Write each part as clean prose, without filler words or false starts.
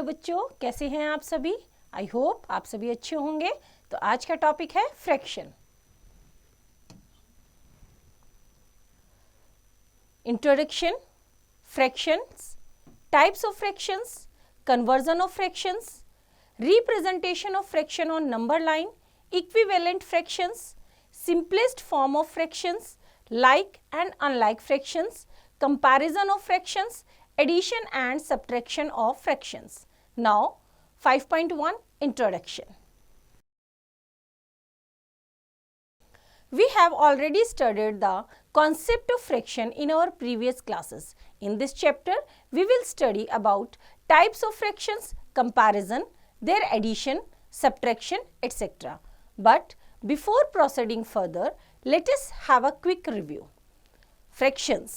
बच्चों, कैसे हैं आप सभी? आई होप आप सभी अच्छे होंगे। तो आज का टॉपिक है fraction. Introduction, fractions, types of fractions, conversion of fractions, representation of fraction on number line, equivalent fractions, simplest form of fractions, like and unlike fractions, comparison of fractions, addition and subtraction of fractions. Now 5.1 Introduction. We have already studied the concept of fraction in our previous classes. In this chapter, we will study about types of fractions, comparison, their addition, subtraction, etc. But before proceeding further, let us have a quick review. Fractions.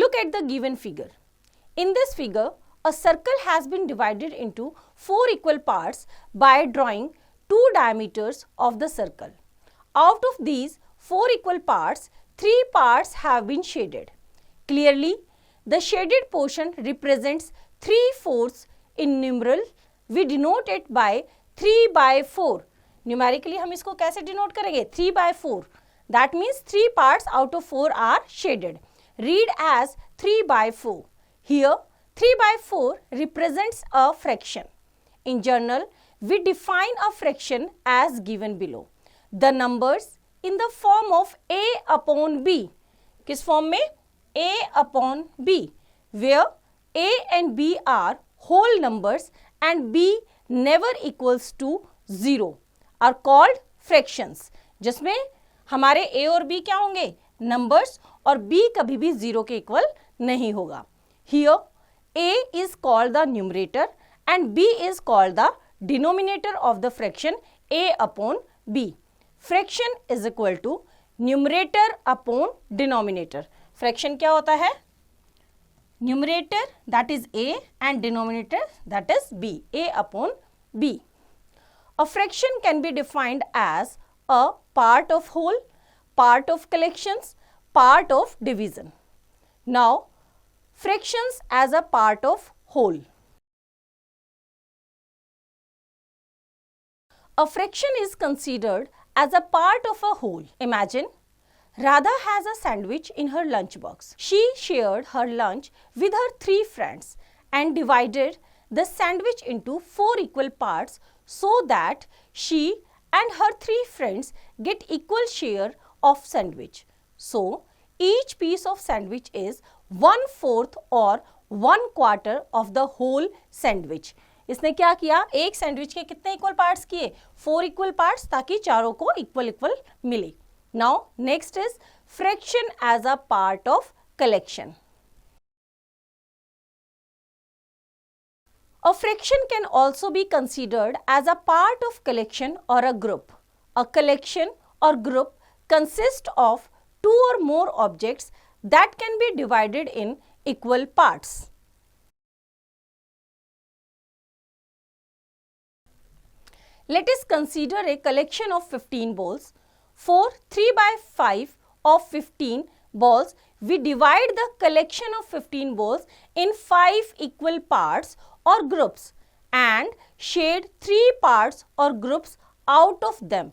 Look at the given figure. In this figure, a circle has been divided into 4 equal parts by drawing 2 diameters of the circle. Out of these 4 equal parts, 3 parts have been shaded. Clearly, the shaded portion represents 3/4 in numeral. We denote it by 3/4. Numerically हम इसको कैसे denote करेंगे? 3/4. That means 3 parts out of 4 are shaded. Read as 3/4. Here 3/4 represents a fraction. In general, we define a fraction as given below. The numbers in the form of a upon b. किस form में? a upon b. Where a and b are whole numbers and b never equals to 0 are called fractions. जिसमें हमारे a और b क्या होंगे? Numbers, और b कभी भी 0 के इक्वल नहीं होगा. Here a is called the numerator and b is called the denominator of the fraction a upon b. Fraction is equal to numerator upon denominator. Fraction क्या होता है? Numerator, that is a, and denominator, that is b, a upon b. A fraction can be defined as a part of whole, part of collections, part of division. Now, fractions as a part of whole. A fraction is considered as a part of a whole. Imagine Radha has a sandwich in her lunchbox. She shared her lunch with her 3 friends and divided the sandwich into 4 equal parts so that she and her 3 friends get equal share of sandwich. So, each piece of sandwich is 1/4 or 1/4 of the whole sandwich. इसने क्या किया? एक sandwich के कितने equal parts किए? 4 equal parts, ताकि चारों को इक्वल मिले. Now, next is fraction as a part of collection. A fraction can also be considered as a part of collection or a group. A collection or group consists of 2 or more objects that can be divided in equal parts. Let us consider a collection of 15 balls. For 3/5 of 15 balls, we divide the collection of 15 balls in 5 equal parts or groups and shade 3 parts or groups out of them.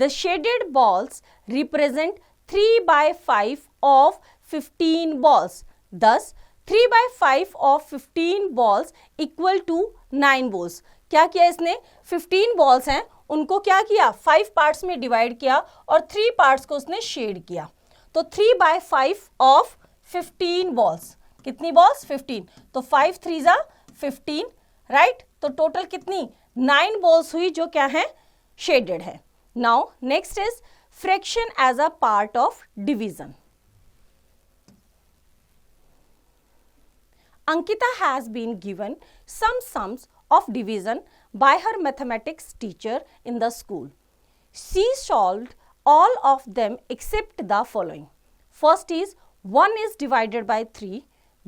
The shaded balls represent 3/5 of 15 balls. Thus, 3/5 of 15 balls equal to 9 balls. क्या किया इसने? 15 balls हैं, उनको क्या किया? 5 parts में divide किया और 3 पार्ट्स को उसने शेड किया. तो 3/5 ऑफ 15 बॉल्स. कितनी बॉल्स? 15. तो 5 3 जा 15, राइट? तो टोटल कितनी? 9 बॉल्स हुई जो क्या है? शेडेड है. Now next is fraction as a part of division. Ankita has been given some sums of division by her mathematics teacher in the school. She solved all of them except the following. First is 1 is divided by 3,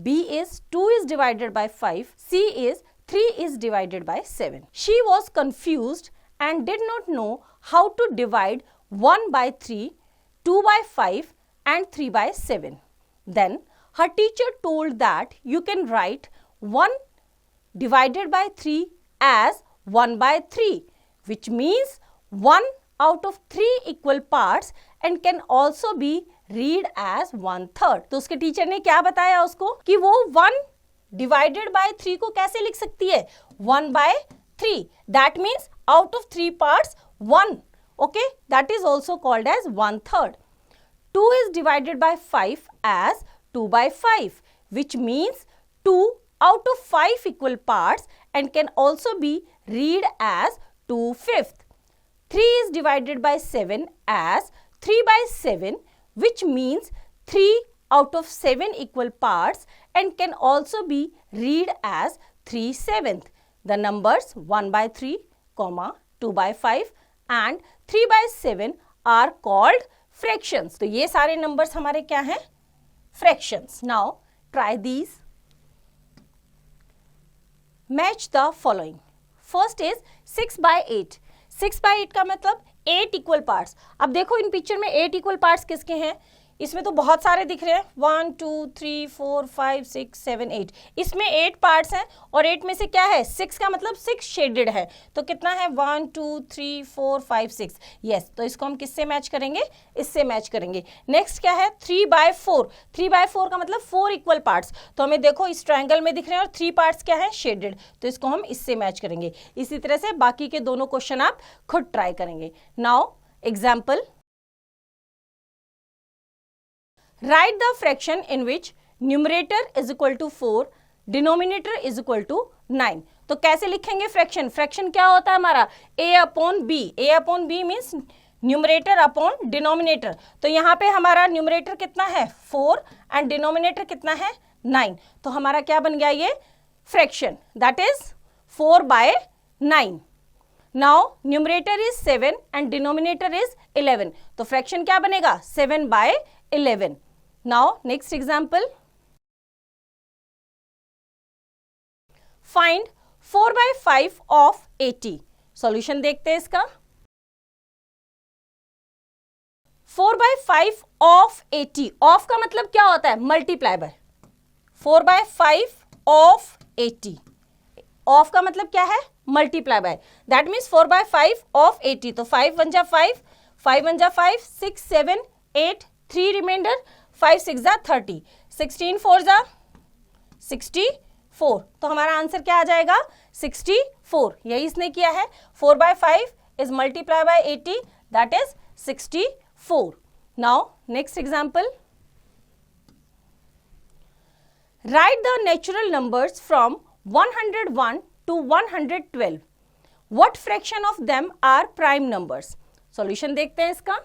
B is 2 is divided by 5, C is 3 is divided by 7. She was confused and did not know how to divide 1/3, 2/5 and 3/7. Then her teacher told that you can write 1 divided by 3 as 1 by 3, which means 1 out of 3 equal parts and can also be read as 1/3. तो उसके teacher ने क्या बताया उसको कि वो 1 divided by 3 को कैसे लिख सकती है 1 by 3. That means out of 3 parts 1. Okay, that is also called as 1/3. 2 is divided by 5 as 2 by 5, which means 2 out of 5 equal parts and can also be read as 2/5. 3 is divided by 7 as 3 by 7, which means 3 out of 7 equal parts and can also be read as 3/7. The numbers 1 by 3, 2 by 5 and 3 by 7 are called fractions. तो ये सारे numbers हमारे क्या हैं? Fractions. Now try these. Match the following. First is 6 by 8. 6 by 8 का मतलब 8 equal parts. अब देखो इन पिक्चर में 8 इक्वल पार्ट्स किसके हैं? इसमें तो बहुत सारे दिख रहे हैं 1 2 3 4 5 6 7 8. इसमें 8 पार्ट्स हैं और 8 में से क्या है 6 का मतलब 6 शेडेड है. तो कितना है 1 2 3 4 5 6. यस, तो इसको हम किससे मैच करेंगे? इससे मैच करेंगे. नेक्स्ट क्या है 3 बाय 4. 3 बाय 4 का मतलब 4 इक्वल पार्ट्स. तो हमें देखो इस ट्रायंगल में दिख रहे हैं और 3 पार्ट्स क्या है शेडेड. तो इसको हम इससे मैच करेंगे. इसी तरह से बाकी के दोनों क्वेश्चन आप खुद ट्राई करेंगे. Now example. Write the fraction in which numerator is equal to 4, denominator is equal to 9. तो कैसे लिखेंगे फ्रैक्शन? फ्रैक्शन क्या होता है हमारा a upon b. a upon b means numerator upon denominator. तो यहाँ पे हमारा न्यूमरेटर कितना है 4 एंड डिनोमिनेटर कितना है 9. तो हमारा क्या बन गया ये fraction, that is 4 by 9. Now numerator is 7 and denominator is 11. तो फ्रैक्शन क्या बनेगा 7 by 11. Now next example. Find 4 by 5 of 80. Solution देखते हैं इसका. 4 by 5 of 80. Of का मतलब क्या होता है? Multiply by. 4 by 5 of 80. Of का मतलब क्या है? Multiply by. That means 4 by 5 of 80. तो 5 1 जा 5, 5 1 जा 5, 6 7 8, 3 remainder, 5 6 जा 30, 16 4 जा 64. तो हमारा आंसर क्या आ जाएगा 64. यही इसने किया है. 4 by 5 is multiplied by 80, that is 64. Now next example. Write the natural numbers from 101 to 112. What fraction of them are prime numbers? Solution देखते हैं इसका.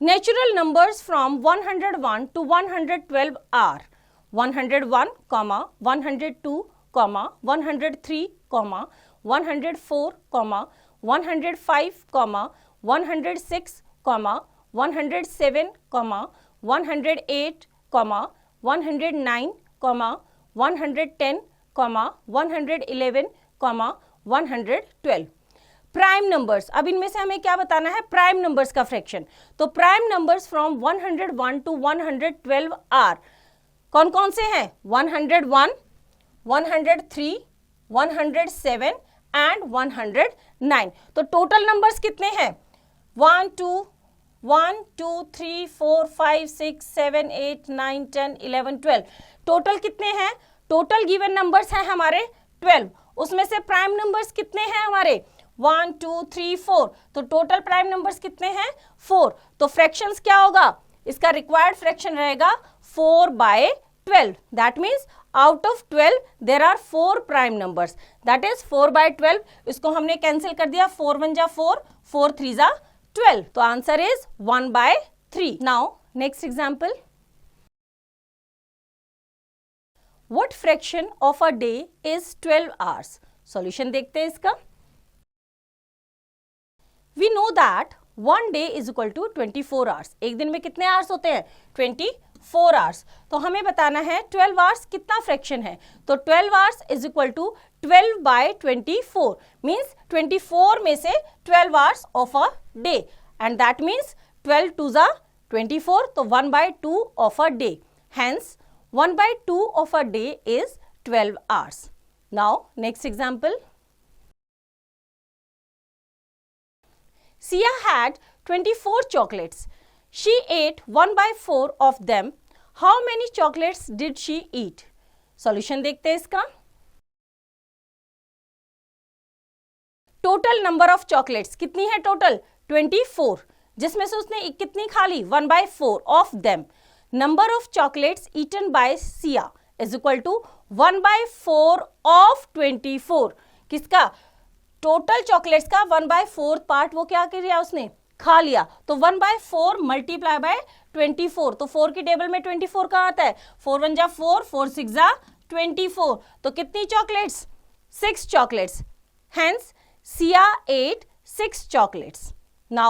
Natural numbers from 101 to 112 are 101, 102, 103, 104, 105, 106, 107, 108, 109, 110, 111, 112. Prime numbers. अब इनमें से हमें क्या बताना है? प्राइम नंबर्स का फ्रैक्शन. तो prime numbers from 101 to 112 are कौन कौन से हैं? 101, 103, 107 एंड 109. तो टोटल नंबर्स कितने हैं? 1 2 3 4 5 6 7 8 9 10 11 12. टोटल कितने हैं? टोटल गिवन नंबर्स हैं हमारे 12. उसमें से प्राइम नंबर्स कितने हैं हमारे? 1 2 3 4. तो टोटल प्राइम नंबर्स कितने हैं? 4. तो फ्रैक्शंस क्या होगा? इसका रिक्वायर्ड फ्रैक्शन रहेगा 4 by 12. That means out of 12 there are 4 prime numbers. That is 4 by 12. इसको हमने कैंसिल कर दिया. 4 1 जा 4, 4 3 जा 12. तो answer is 1 by 3. Now next example. What fraction of a day is 12 hours? Solution देखते हैं इसका. We know that one day is equal to 24 hours. एक दिन में कितने आवर्स होते हैं? 24 hours. तो हमें बताना है 12 hours कितना फ्रैक्शन है. तो 12 hours is equal to 12 by 24. Means 24 में से 12 hours of a day. And that means 12 2 जा 24, तो 1/2 of a day. Hence, 1/2 of a day is 12 hours. Now, next example. Sia had 24 chocolates. She ate 1/4 of them. How many chocolates did she eat? Solution देखते हैं इसका. Total number of chocolates कितनी है? Total 24, जिसमें से उसने कितनी खा ली? 1/4 of them. Number of chocolates eaten by Siya is equal to 1/4 of 24. किसका? टोटल चॉकलेट्स का 1/4 पार्ट वो क्या कर लिया? उसने खा लिया. तो 1/4 मल्टीप्लाई बाय 24. तो 4 की टेबल में 24 कहाँ आता है? 4 1 जा 4, 4 6 जा 24. तो कितनी chocolates? 6 chocolates. Hence Sia ate 6 chocolates. Now,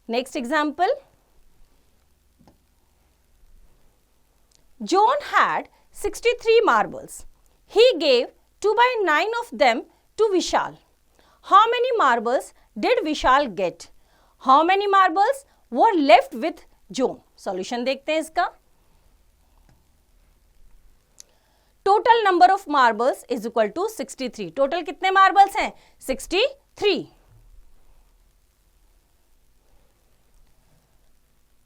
next example. John had 63 marbles. He gave 2/9 of them to Vishal. How many marbles did Vishal get? How many marbles were left with John? Solution देखते हैं इसका. Total number of marbles is equal to 63. Total कितने marbles हैं? 63.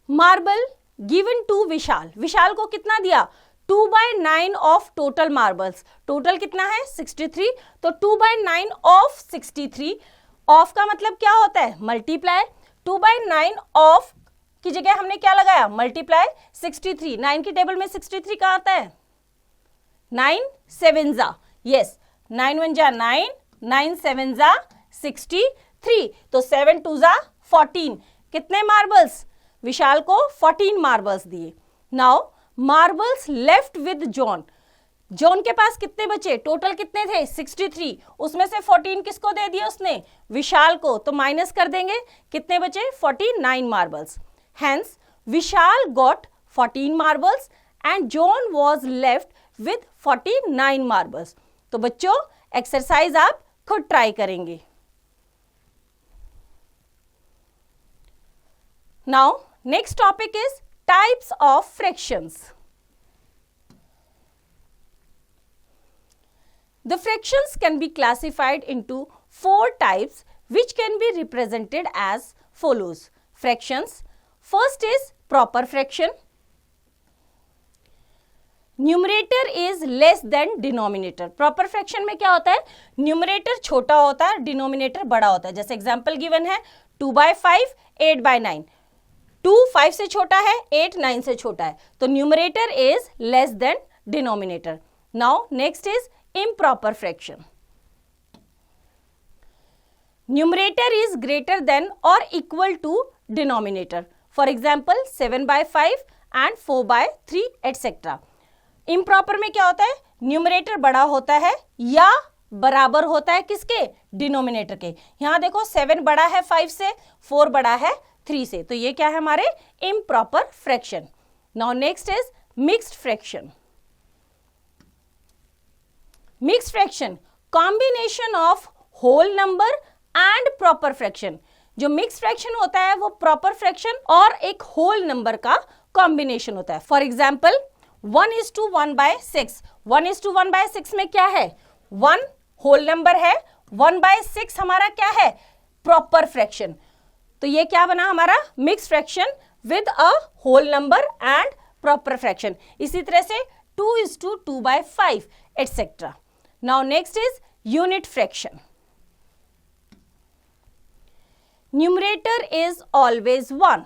Marble given to Vishal. विशाल को कितना दिया? 2/9 of total marbles. Total कितना है? 63. तो 2/9 of 63. Of का मतलब क्या होता है? Multiply. 2/9 of की जगह हमने क्या लगाया? Multiply 63. 9 की टेबल में 63 कहाँ आता है? 9 7 जा. Yes. 9 1 जा 9. 9 7 जा 63. तो 7 2 जा 14. कितने मार्बल्स? विशाल को 14 मार्बल्स दिए. Now marbles left with John. John के पास कितने बचे? टोटल कितने थे? 63. उसमें से 14 किसको दे दिए उसने? विशाल को. तो माइनस कर देंगे. कितने बचे? 49 marbles. Hence Vishal got 14 marbles and John was left with 49 marbles. तो बच्चों एक्सरसाइज आप खुद ट्राई करेंगे. Now next topic is types of fractions. The fractions can be classified into 4 types which can be represented as follows. Fractions. First is proper fraction. Numerator is less than denominator. Proper fraction में क्या होता है? Numerator छोटा होता है, denominator बड़ा होता है. जैसे example given है 2/5, 8/9. 2 5 से छोटा है, 8 9 से छोटा है. तो numerator is less than denominator. Now next is improper fraction. Numerator is greater than or equal to denominator. For example 7/5 and 4/3 etc. Improper में क्या होता है? न्यूमरेटर बड़ा होता है या बराबर होता है किसके? डिनोमिनेटर के. यहां देखो 7 बड़ा है 5 से, 4 बड़ा है 3 से. तो ये क्या है? हमारे improper fraction. Now next is mixed fraction. Mixed fraction, combination of whole number and proper fraction. जो mixed fraction होता है वो proper fraction और एक whole number का combination होता है. For example 1:1/6. 1:1/6 में क्या है? 1 whole number है, 1/6 हमारा क्या है? Proper fraction. तो ये क्या बना हमारा? Mixed fraction with a whole number and proper fraction. इसी तरह से 2:2/5 etc. Now next is unit fraction. Numerator is always 1.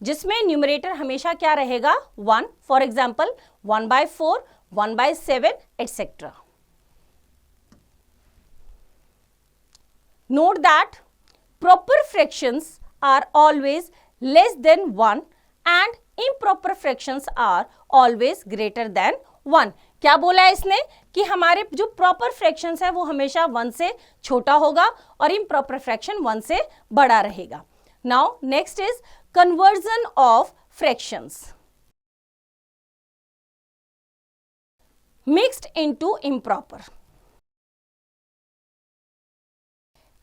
जिसमें न्यूमरेटर हमेशा क्या रहेगा? 1. For example 1/4, 1/7 etc. Note that proper fractions are always less than 1 and improper fractions are always greater than 1. क्या बोला है इसने? कि हमारे जो प्रॉपर फ्रैक्शंस है वो हमेशा 1 से छोटा होगा और इम्प्रॉपर फ्रैक्शन 1 से बड़ा रहेगा. Now next is conversion of fractions. Mixed into improper.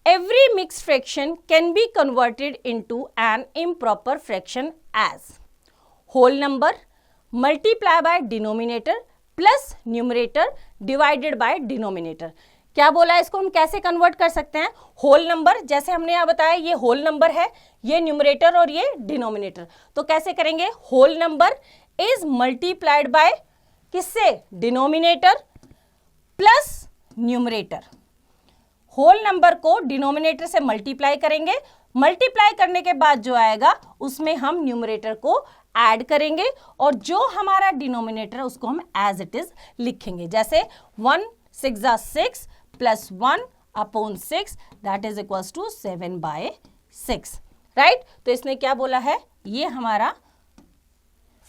Every mixed fraction can be converted into an improper fraction as. Whole number multiply by denominator plus numerator divided by denominator. क्या बोला है, इसको हम कैसे convert कर सकते हैं? Whole number, जैसे हमने यहाँ बताया ये होल नंबर है, ये न्यूमरेटर और ये डिनोमिनेटर, तो कैसे करेंगे? Whole number is multiplied by किससे? Denominator plus numerator. Whole number को डिनोमिनेटर से मल्टीप्लाई करेंगे, मल्टीप्लाई करने के बाद जो आएगा उसमें हम न्यूमरेटर को ऐड करेंगे और जो हमारा डिनोमिनेटर है उसको हम एज इट इज लिखेंगे। जैसे 1 6 6 plus 1 upon 6 that is equals to 7/6, right. तो इसने क्या बोला है, ये हमारा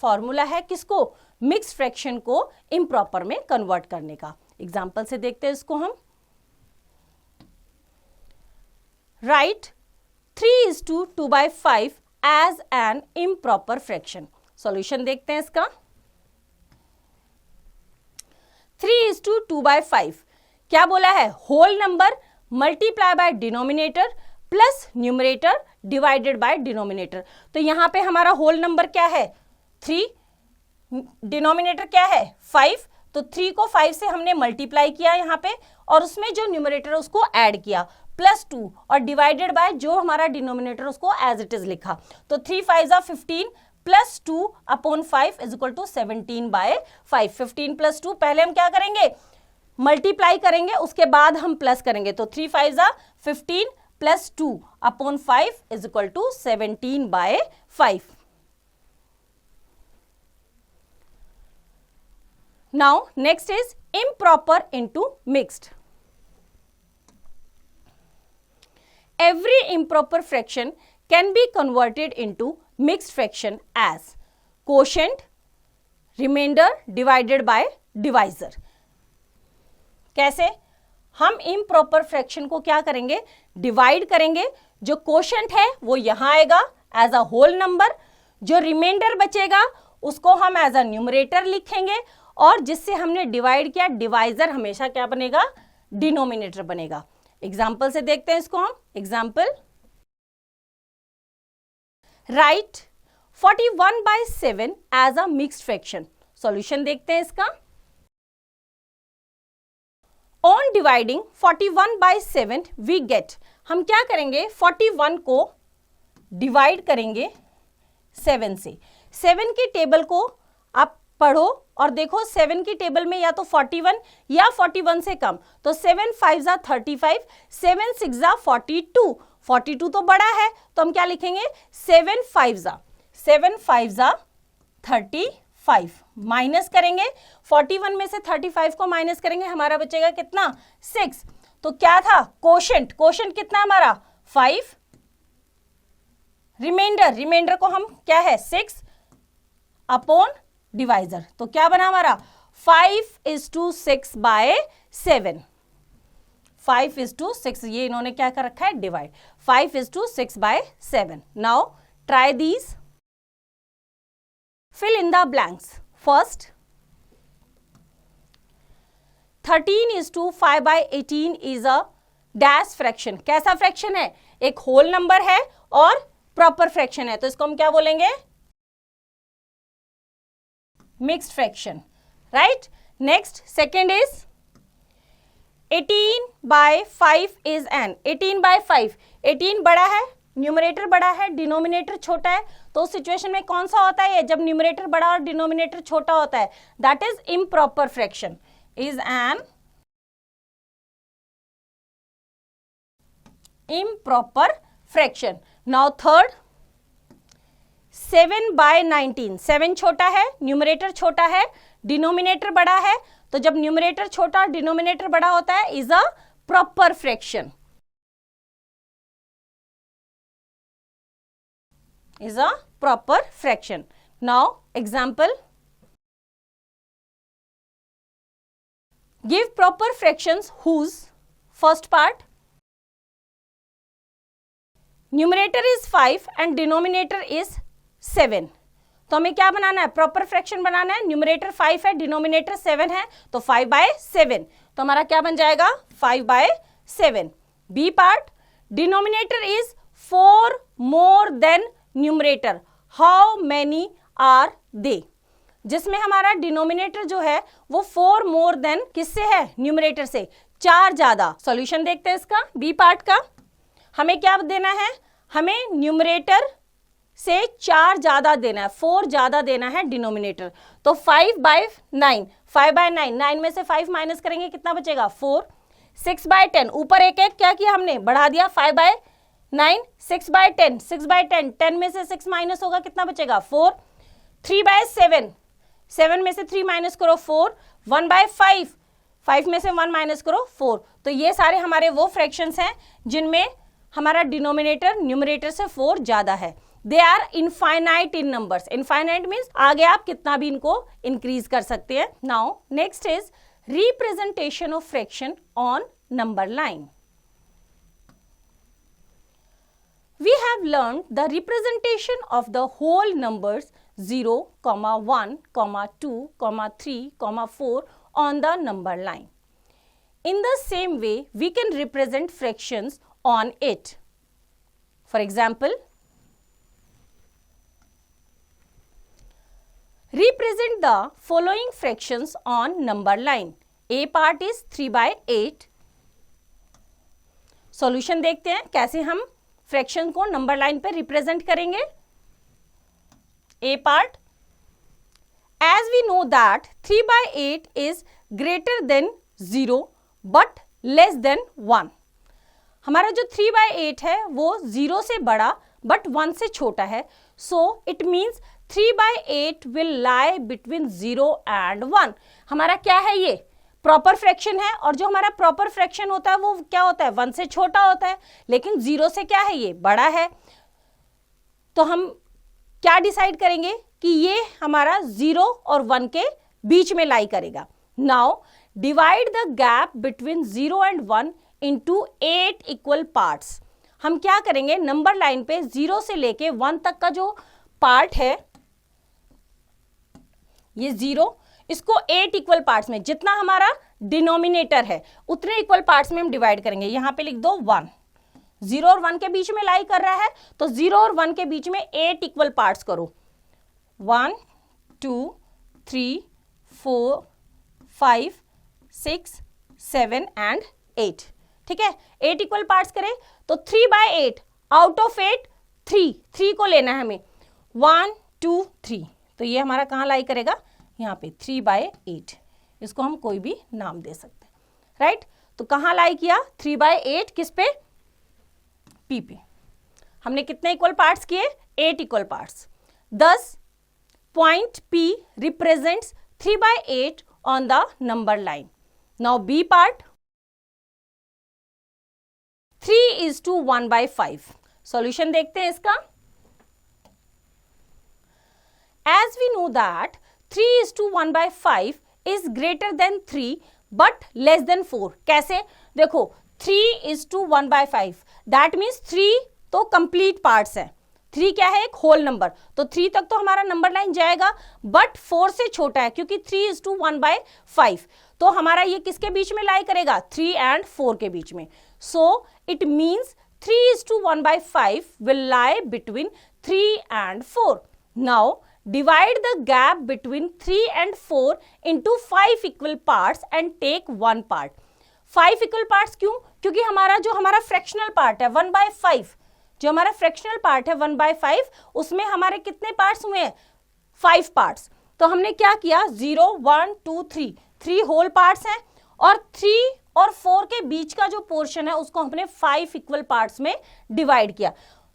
फॉर्मूला है किसको? मिक्स फ्रैक्शन को इम्प्रॉपर में कन्वर्ट करने का। एग्जाम्पल से देखते हैं इसको हम। Right 3:2/5 as an improper fraction. Solution देखते हैं इसका। 3:2/5 क्या बोला है? Whole number multiply by denominator plus numerator divided by denominator. तो यहां पे हमारा होल नंबर क्या है? 3, डिनोमिनेटर क्या है? 5, तो 3 को 5 से हमने मल्टीप्लाई किया यहाँ पे और उसमें जो न्यूमरेटर है उसको ऐड किया प्लस 2 और डिवाइडेड बाय जो हमारा डिनोमिनेटर उसको एज इट इज लिखा। तो 3 5 15 plus 2 upon 5 is equal to 17/5। 15 plus 2 पहले हम क्या करेंगे? मल्टीप्लाई करेंगे, उसके बाद हम प्लस करेंगे। तो 3 5 15 plus 2 upon 5 is equal to 17/5। Now next is improper into mixed. Every improper fraction can be converted into mixed fraction as quotient, remainder divided by divisor. कैसे? हम improper fraction को क्या करेंगे? डिवाइड करेंगे। जो quotient है वो यहां आएगा एज अ होल नंबर, जो रिमाइंडर बचेगा उसको हम एज अ न्यूमरेटर लिखेंगे और जिससे हमने डिवाइड किया डिवाइजर हमेशा क्या बनेगा? डिनोमिनेटर बनेगा। एग्जाम्पल से देखते हैं इसको हम। Example, right 41/7 as a mixed fraction. Solution देखते हैं इसका। ऑन डिवाइडिंग 41/7 वी गेट, हम क्या करेंगे? 41 को डिवाइड करेंगे 7 से। 7 की टेबल को आप पढ़ो और देखो 7 की टेबल में या तो 41 या 41 से कम, तो 7 5 35, 7 6 42, 42 तो बड़ा है तो हम क्या लिखेंगे? 7 5 35, माइनस करेंगे 41 में से 35 को माइनस करेंगे, हमारा बचेगा कितना? 6। तो क्या था? कोशेंट, कोशेंट कितना हमारा? 5। रिमाइंडर, रिमाइंडर को हम क्या है? 6 अपॉन डिवाइजर, तो क्या बना हमारा? 5:6/7। 5:6, ये इन्होंने क्या कर रखा है? Divide. 5:6/7। Now try these, fill in the blanks. First 13:5/18 is a dash fraction. कैसा फ्रैक्शन है? एक होल नंबर है और प्रॉपर फ्रैक्शन है, तो इसको हम क्या बोलेंगे? Mixed fraction, right. Next second is 18/5 is an 18/5। 18 बड़ा है, न्यूमरेटर बड़ा है, डिनोमिनेटर छोटा है, तो उस सिचुएशन में कौन सा होता है? जब न्यूमरेटर बड़ा और डिनोमिनेटर छोटा होता है, that is improper fraction, is an improper fraction. Now third 7/19। 7 छोटा है, न्यूमरेटर छोटा है, डिनोमिनेटर बड़ा है, तो जब न्यूमरेटर छोटा और डिनोमिनेटर बड़ा होता है is a proper fraction, is a proper fraction. Now example, give proper fractions whose first part numerator is 5 and denominator is 7। तो हमें क्या बनाना है? प्रॉपर फ्रैक्शन बनाना है। न्यूमरेटर 5 है, डिनोमिनेटर 7 है, तो 5/7, तो हमारा क्या बन जाएगा? 5/7। B part, denominator is 4 more than numerator, how many are they, जिसमें हमारा डिनोमिनेटर जो है वो 4 मोर देन किससे है, न्यूमरेटर से, 4 ज्यादा। सॉल्यूशन देखते हैं इसका, बी पार्ट का। हमें क्या देना है, हमें न्यूमरेटर से 4 ज्यादा देना है, 4 ज्यादा देना है डिनोमिनेटर। तो 5/9, 5/9, 9 में से 5 माइनस करेंगे कितना बचेगा 4। 6/10, ऊपर एक एक क्या किया हमने, बढ़ा दिया, 5/9, 6/10, 6/10, 10 में से 6 माइनस होगा कितना बचेगा 4। 3/7, 7 में से 3 माइनस करो 4। 1/5, 5 में से 1 माइनस करो 4। तो ये सारे हमारे वो फ्रैक्शंस हैं जिनमें हमारा डिनोमिनेटर न्यूमरेटर से 4 ज्यादा है। They are infinite in numbers. Infinite means आगे आप कितना भी इनको इंक्रीज कर सकते हैं। Now next is representation of fraction on number line. We have learned the representation of the whole numbers 0, 1, 2, 3, 4 on the number line. In the same way, we can represent fractions on it. For example, represent the following fractions on number line. A part is 3/8. Solution देखते हैं कैसे हम fraction को number line पे represent करेंगे। A part, as we know that 3/8 is greater than 0 but less than 1। हमारा जो 3/8 है वो 0 से बड़ा बट 1 से छोटा है। So it means 3/8 will lie between 0 and 1। हमारा क्या है, ये प्रॉपर फ्रैक्शन है, और जो हमारा प्रॉपर फ्रैक्शन होता है वो क्या होता है, 1 से छोटा होता है, लेकिन 0 से क्या है, ये बड़ा है। तो हम क्या डिसाइड करेंगे कि ये हमारा 0 और 1 के बीच में लाई करेगा। Now divide the gap between 0 and 1 into 8 equal parts. हम क्या करेंगे, नंबर लाइन पे 0 से लेके 1 तक का जो पार्ट है, ये 0, इसको 8 इक्वल पार्ट्स में, जितना हमारा डिनोमिनेटर है उतने इक्वल पार्ट्स में हम डिवाइड करेंगे। यहां पे लिख दो 1, 0 और 1 के बीच में लाई कर रहा है, तो 0 और 1 के बीच में 8 इक्वल पार्ट्स करो। 1, 2, 3, 4, 5, 6, 7 एंड 8। ठीक है, 8 इक्वल पार्ट्स करें तो 3/8 आउट ऑफ 8 3 को लेना है हमें। 1, 2, 3, तो ये हमारा कहाँ लाई करेगा, यहाँ पे 3/8। इसको हम कोई भी नाम दे सकते हैं, राइट। तो कहाँ लाई किया, 3/8 किस पे, पी पे। हमने कितने इक्वल पार्ट्स किए, 8 equal parts. thus point P represents 3/8 on the number line. Now B part, 3:1/5. Solution देखते हैं इसका। As we know that 3:1/5 is greater than 3 but less than 4. कैसे, देखो 3:1/5 that means 3 तो कंप्लीट पार्ट्स है, 3 क्या है, एक होल नंबर, तो 3 तक तो हमारा नंबर लाइन जाएगा, बट 4 से छोटा है क्योंकि 3:1/5, तो हमारा ये किसके बीच में लाई करेगा, 3 and 4 के बीच में। So it means 3:1/5 will lie between 3 and 4. Now divide the gap between 3 and 4 into 5 equal parts and take 1 part. 5 equal parts क्यों, क्योंकि हमारा जो हमारा फ्रैक्शनल पार्ट है 1/5, जो हमारा फ्रैक्शनल पार्ट है 1/5, उसमें हमारे कितने पार्ट्स हुए हैं, 5 पार्ट्स। तो हमने क्या किया, 0, 1, 2, 3 होल पार्ट्स हैं, और 3 और 4 के बीच का जो पोर्शन है उसको हमने 5 इक्वल पार्ट्स में डिवाइड किया।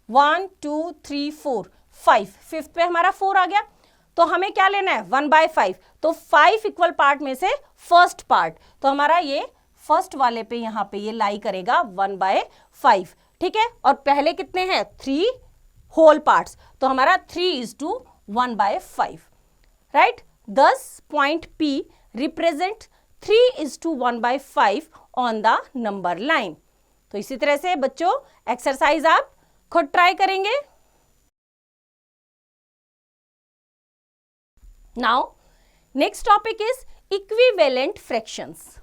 1, 2, 3, 4, 5, फिफ्थ पे हमारा 4 आ गया, तो हमें क्या लेना है, 1/5, तो 5 इक्वल पार्ट में से फर्स्ट पार्ट, तो हमारा ये फर्स्ट वाले पे यहाँ पे ये लाई करेगा 1/5, ठीक है। और पहले कितने हैं, 3 होल पार्ट्स, तो हमारा 3:1/5, right. thus point P represent 3:1/5 on the number line. तो इसी तरह से बच्चों एक्सरसाइज आप खुद ट्राई करेंगे। Now next topic is equivalent fractions.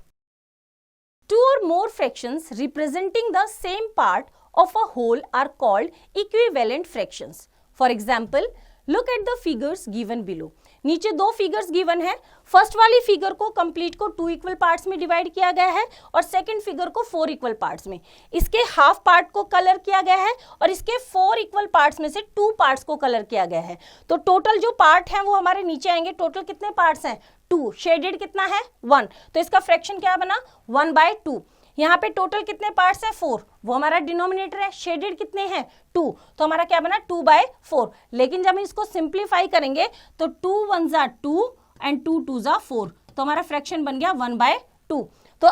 Two or more fractions representing the same part of a whole are called equivalent fractions. For example, look at the figures given below. नीचे दो figures given है। First वाली figure को complete को 2 equal parts में divide किया गया है और सेकंड फिगर को 4 इक्वल पार्ट्स में। इसके हाफ पार्ट को कलर किया गया है और इसके 4 इक्वल पार्ट्स में से 2 पार्ट्स को कलर किया गया है। तो टोटल जो पार्ट है वो हमारे नीचे आएंगे। टोटल कितने पार्ट्स हैं? 2। शेडेड कितना है? 1। तो इसका फ्रैक्शन क्या बना? 1/2। यहाँ पे टोटल कितने पार्ट्स हैं? 4। वो हमारा डिनोमिनेटर है। शेडेड कितने हैं? 2। तो हमारा क्या बना? 2/4। लेकिन जब हम इसको सिंप्लीफाई करेंगे तो 2 1 जा 2 एंड 2 2 जा 4, तो हमारा फ्रैक्शन बन गया 1/2। तो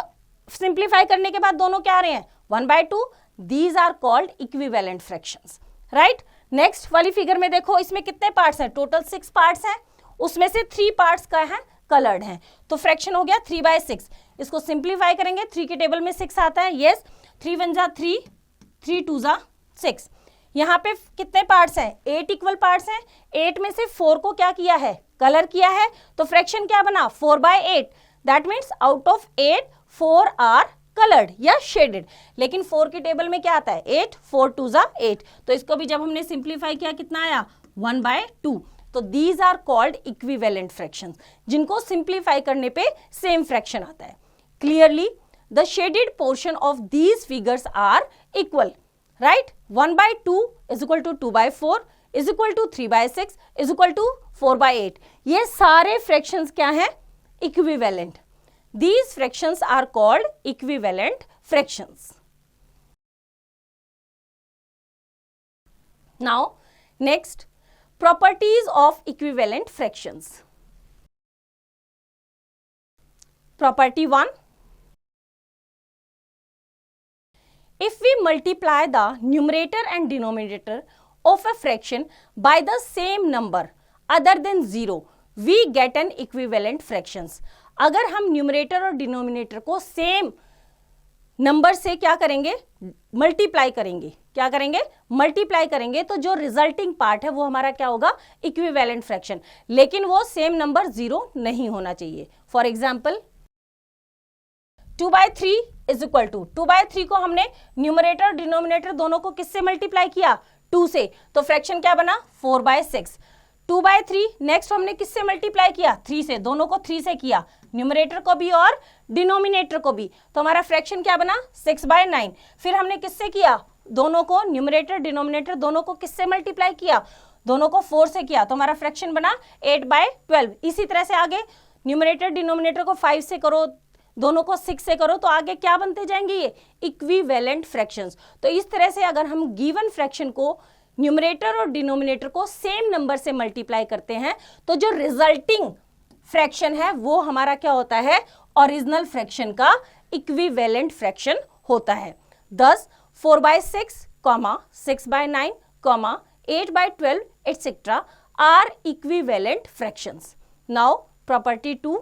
सिंप्लीफाई करने के बाद दोनों क्या आ रहे हैं? 1/2। These are called equivalent fractions, right. Next वाली फिगर में देखो, इसमें कितने पार्ट्स हैं? टोटल 6 पार्ट्स हैं। उसमें से 3 पार्ट्स का है कलर्ड हैं, तो फ्रैक्शन हो गया 3/6। इसको सिंप्लीफाई करेंगे, 3 के टेबल में 6 आता है। यस, 3 1 जा 3, 3 2 जा 6। यहाँ पे कितने पार्ट्स हैं? 8 इक्वल पार्ट्स हैं। 8 में से 4 को क्या किया है? कलर किया है। तो फ्रैक्शन क्या बना? 4/8। That means out of 8 4 are coloured या शेडेड। लेकिन 4 के टेबल में क्या आता है? 8, 4 2 जा 8। तो इसको भी जब हमने सिंप्लीफाई किया कितना आया? 1/2। तो these are called equivalent fractions, जिनको सिंप्लीफाई करने पे सेम फ्रैक्शन आता है। Clearly the shaded portion of these figures are equal, right. 1/2 is equal to 2/4 is equal to 3/6 is equal to 4/8। ये सारे फ्रैक्शंस क्या हैं? Equivalent. These fractions are called equivalent fractions. Now next, properties of equivalent fractions. Property 1. If we multiply the numerator and denominator of a fraction by the same number other than 0, we get an equivalent fractions. अगर हम numerator और denominator को same number से क्या करेंगे? Multiply करेंगे। क्या करेंगे? मल्टीप्लाई करेंगे, तो जो रिजल्टिंग पार्ट है वो हमारा क्या होगा? Equivalent fraction. लेकिन वो सेम नंबर 0 नहीं होना चाहिए। For example 2/3 is equal to 2/3 को हमने न्यूमरेटर और डिनोमिनेटर दोनों को किससे मल्टीप्लाई किया? 2 से। तो फ्रैक्शन क्या बना? 4/6। 2/3 नेक्स्ट हमने किससे मल्टीप्लाई किया? 3 से। दोनों को 3 से किया, न्यूमरेटर को भी और डिनोमिनेटर को भी। तो हमारा फ्रैक्शन क्या बना? 6/9। फिर हमने किससे किया? दोनों को, न्यूमरेटर डिनोमिनेटर दोनों को किससे मल्टीप्लाई किया? दोनों को 4 से किया, तो हमारा फ्रैक्शन बना 8/12। इसी तरह से आगे न्यूमरेटर डिनोमिनेटर को 5 से करो, दोनों को 6 से करो, तो आगे क्या बनते जाएंगे? ये इक्विवेलेंट फ्रैक्शंस। तो इस तरह से अगर हम गिवन फ्रैक्शन को न्यूमरेटर और डिनोमिनेटर को सेम नंबर से मल्टीप्लाई करते हैं तो जो रिजल्टिंग फ्रैक्शन है वो हमारा क्या होता है? ओरिजिनल फ्रैक्शन का इक्विवेलेंट फ्रैक्शन होता है। thus 4/6, 6/9, 8/12 etc. are equivalent fractions. Now property 2.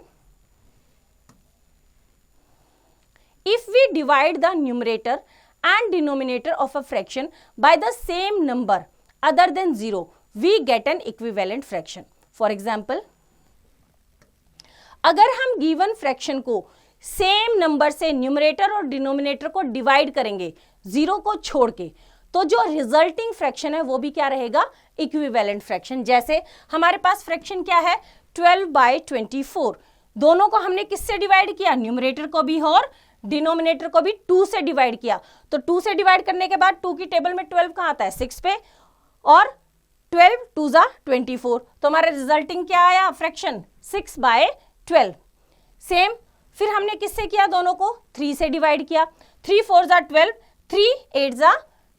If we divide the numerator and denominator of a fraction by the same number other than 0, we get an equivalent fraction. For example, अगर हम given fraction को same number से numerator और denominator को divide करेंगे 0 को छोड़ के, तो जो रिजल्टिंग फ्रैक्शन है वो भी क्या रहेगा? Equivalent fraction. जैसे हमारे पास फ्रैक्शन क्या है? 12/24। दोनों को हमने किससे डिवाइड किया? न्यूमरेटर को भी और डिनोमिनेटर को भी 2 से डिवाइड किया। तो 2 से डिवाइड करने के बाद 2 की टेबल में 12 कहाँ आता है? 6 पे, और 12 2 जा 24। तो हमारा रिजल्टिंग क्या आया? फ्रैक्शन 6/12। सेम फिर हमने किससे किया? दोनों को 3 से डिवाइड किया। 3 4 जा 12, 3 8 जा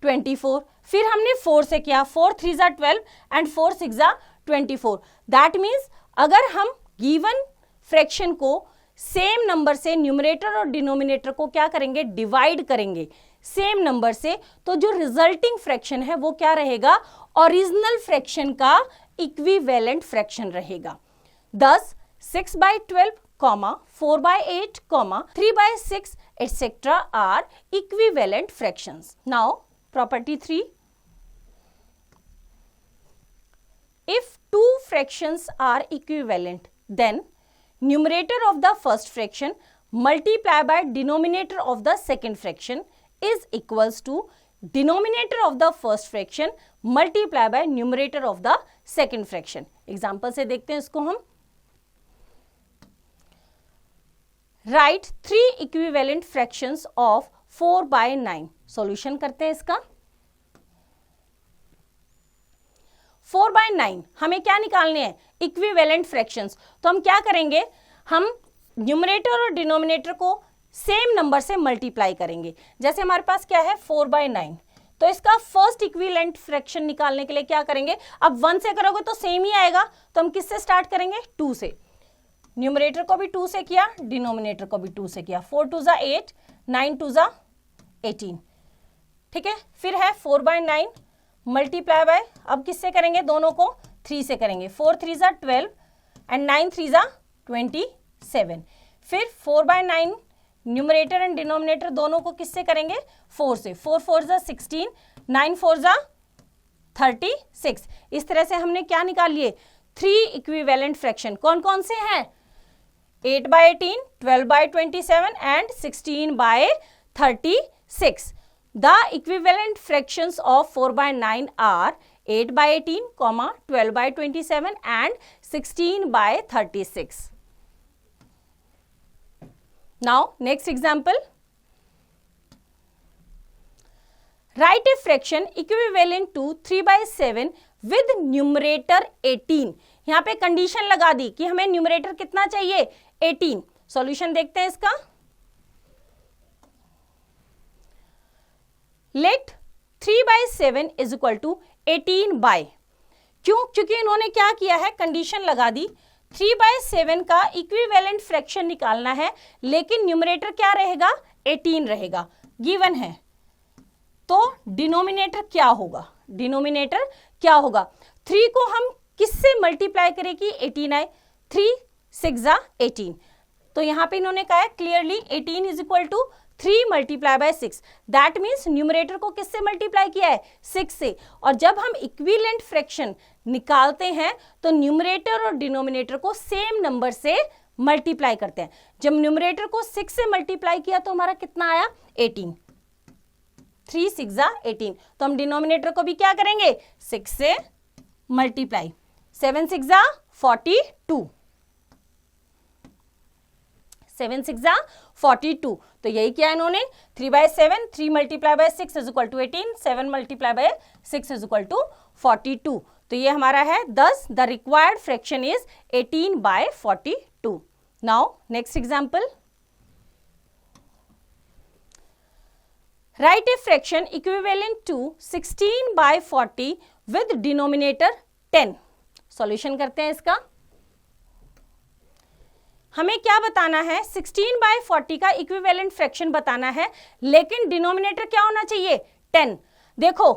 24। फिर हमने 4 से किया, 4 3 जा 12 एंड 4 6 जा 24। दैट मीन्स अगर हम गिवन फ्रैक्शन को सेम नंबर से न्यूमरेटर और डिनोमिनेटर को क्या करेंगे? डिवाइड करेंगे सेम नंबर से, तो जो रिजल्टिंग फ्रैक्शन है वो क्या रहेगा? ओरिजिनल फ्रैक्शन का इक्विवेलेंट फ्रैक्शन रहेगा। thus 6/12, 4/8, 3/6 etc. are equivalent fractions. Now property 3. If two fractions are equivalent, then numerator of the first fraction multiplied by denominator of the second fraction is equals to denominator of the first fraction multiply by numerator of the second fraction. Example से देखते हैं इसको हम। Right 3 equivalent fractions of 4/9। Solution करते हैं इसका। 4/9 हमें क्या निकालने हैं? Equivalent fractions. तो हम क्या करेंगे, हम न्यूमरेटर और डिनोमिनेटर को सेम नंबर से मल्टीप्लाई करेंगे। जैसे हमारे पास क्या है 4/9, तो इसका फर्स्ट इक्विवेलेंट फ्रैक्शन निकालने के लिए क्या करेंगे, अब 1 से करोगे तो सेम ही आएगा, तो हम किससे स्टार्ट करेंगे? 2 से। न्यूमरेटर को भी 2 से किया, डिनोमिनेटर को भी 2 से किया। 4 2 ज़ा 8, 9 2 ज़ा 18। ठीक है, फिर है 4/9 मल्टीप्लाई बाय, अब किससे करेंगे? दोनों को 3 से करेंगे। 4 3 ज़ा 12 एंड 9 3 ज़ा 27। फिर 4/9 न्यूमरेटर एंड डिनोमिनेटर दोनों को किससे करेंगे? 4 से। 4 4 ज़ा 16, 9 4 ज़ा 36। इस तरह से हमने क्या निकाल लिए? 3 इक्विवेलेंट फ्रैक्शन। कौन कौन से हैं? 8/18, 12/27 and 16/36. The equivalent fractions of 4/9 are 8/18, 12/27 and 16/36. Now next example. Write a fraction equivalent to 3/7 with numerator 18. यहाँ पे कंडीशन लगा दी कि हमें न्यूमरेटर कितना चाहिए? 18। सॉल्यूशन देखते हैं इसका। Let 3/7 is equal to 18/। क्यों? क्योंकि इन्होंने क्या किया है, कंडीशन लगा दी 3/7 का इक्विवेलेंट फ्रैक्शन निकालना है, लेकिन न्यूमरेटर क्या रहेगा? 18 रहेगा, गिवन है। तो डिनोमिनेटर क्या होगा? डिनोमिनेटर क्या होगा? 3 को हम किससे मल्टीप्लाई करें कि 18 आए? 3 6 ज़ा 18। तो यहां पे इन्होंने कहा है clearly 18 is equal to 3 multiply by 6। That means numerator को किससे मल्टीप्लाई किया है? 6 से। और जब हम इक्विवेलेंट फ्रैक्शन निकालते हैं तो न्यूमरेटर और डिनोमिनेटर को सेम नंबर से मल्टीप्लाई करते हैं। जब न्यूमरेटर को 6 से मल्टीप्लाई किया तो हमारा कितना आया? 18। 3 6 ज़ा 18। तो हम डिनोमिनेटर को भी क्या करेंगे? 6 से मल्टीप्लाई। 7 6 ज़ा 42। 7 6 ज़ा 42। तो यही किया इन्होंने। 3/7, 3 multiply by 6 is equal to 18, 7 multiply by 6 is equal to 42। तो ये हमारा है 10। The required fraction is 18/42। Now next example. Write a fraction equivalent to 16/40 with denominator 10. Solution करते हैं इसका। हमें क्या बताना है? 16/40 का इक्विवेलेंट फ्रैक्शन बताना है, लेकिन डिनोमिनेटर क्या होना चाहिए? 10। देखो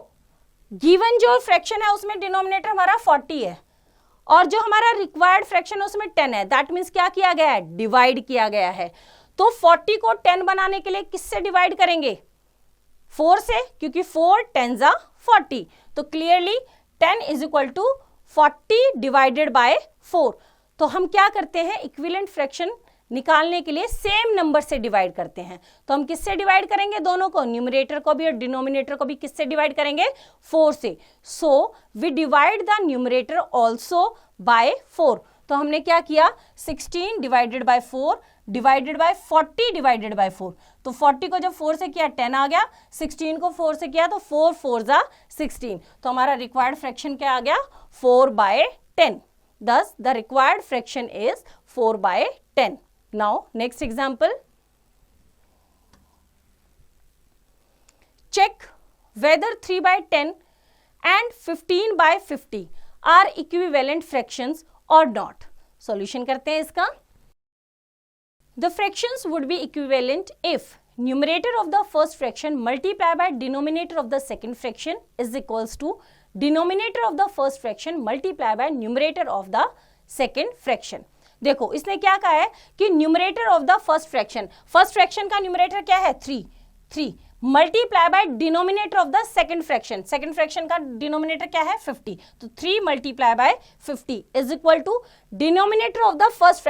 गिवन जो फ्रैक्शन है उसमें डिनोमिनेटर हमारा 40 है और जो हमारा रिक्वायर्ड फ्रैक्शन है उसमें 10 है। दैट मीन्स क्या किया गया है? डिवाइड किया गया है। तो 40 को 10 बनाने के लिए किससे डिवाइड करेंगे? 4 से, क्योंकि 4 10 ज़ा 40। तो clearly 10 is equal to 40 divided by 4। तो हम क्या करते हैं? इक्विवेलेंट फ्रैक्शन निकालने के लिए सेम नंबर से डिवाइड करते हैं। तो हम किससे डिवाइड करेंगे? दोनों को, न्यूमरेटर को भी और डिनोमिनेटर को भी किससे डिवाइड करेंगे? 4 से। So we divide the numerator also by 4। तो हमने क्या किया? 16 divided by 4 divided by 40 divided by 4। तो 40 को जब 4 से किया 10 आ गया, 16 को 4 से किया तो 4 4 ज़ा 16। तो हमारा रिक्वायर्ड फ्रैक्शन क्या आ गया? 4/10। Thus the required fraction is 4/10. Now next example. Check whether 3/10 and 15/50 are equivalent fractions or not. Solution करते हैं इसका। The fractions would be equivalent if numerator of the first fraction multiplied by denominator of the second fraction is equals to denominator of the first fraction multiplied by numerator of the second fraction. देखो इसने क्या कहा है कि numerator of the first fraction का numerator क्या है? 3 multiply by denominator of the second fraction का डिनोमिनेटर क्या है? 50। तो 3 multiply by 50 is equal to denominator of the first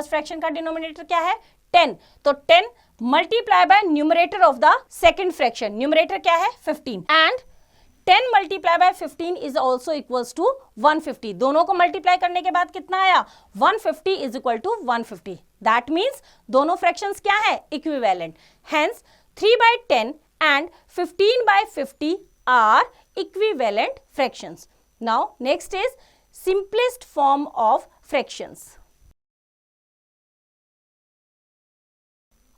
fraction का डिनोमिनेटर क्या है? 10। तो 10 multiply by numerator of the second fraction, numerator क्या है 15, and 10 multiply by 15 is also equals to 150, दोनों को मल्टीप्लाई करने के बाद कितना आया 150 is equal to 150, that means दोनों फ्रैक्शंस क्या है equivalent, hence 3 by 10 and 15 by 50 are equivalent fractions. Now next is simplest form of fractions.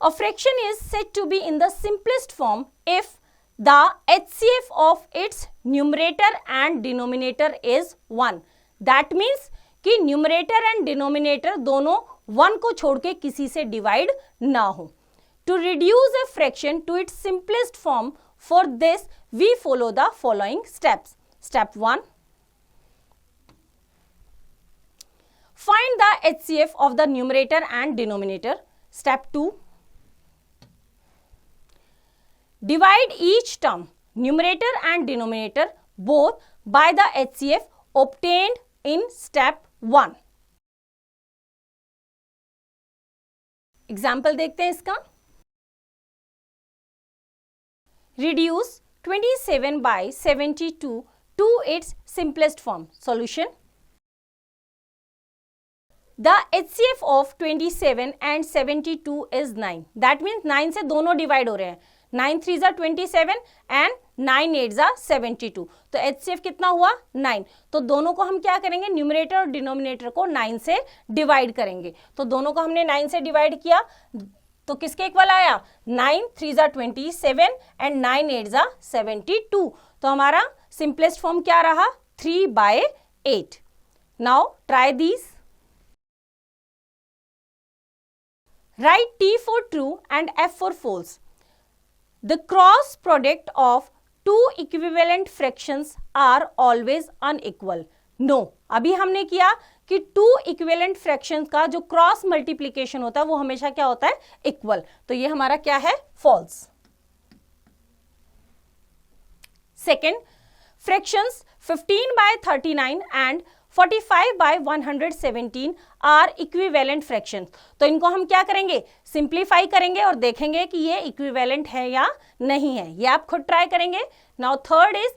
A fraction is said to be in the simplest form if the HCF of its numerator and denominator is 1. That means कि numerator and denominator दोनों 1 को छोड़ के किसी से divide ना हो. To reduce a fraction to its simplest form, for this we follow the following steps. Step 1. Find the HCF of the numerator and denominator. Step 2. Divide each term, numerator and denominator, both by the HCF obtained in step 1. Example देखते हैं इसका. Reduce 27 by 72 to its simplest form. Solution. The HCF of 27 and 72 is 9. That means 9 से दोनों divide हो रहे हैं. 9 3 जा 27 and 9 8 जा 72. तो HCF कितना हुआ 9. तो दोनों को हम क्या करेंगे न्यूमरेटर और डिनोमिनेटर को 9 से डिवाइड करेंगे. तो दोनों को हमने 9 से डिवाइड किया तो किसके इक्वल आया 9 3 जा 27 एंड 9 8 जा 72. तो हमारा सिंपलेस्ट फॉर्म क्या रहा 3 by 8. Now try these. Write T for true and F for false. The cross product of two equivalent fractions are always unequal. No. अभी हमने किया कि टू इक्विवेलेंट फ्रैक्शंस का जो क्रॉस मल्टीप्लीकेशन होता है वो हमेशा क्या होता है इक्वल. तो ये हमारा क्या है false. Second, fractions 15 by 39 and 45 by 117 are equivalent fractions. तो इनको हम क्या करेंगे सिंप्लीफाई करेंगे और देखेंगे कि ये इक्विवेलेंट है या नहीं है. ये आप खुद ट्राई करेंगे. Now third is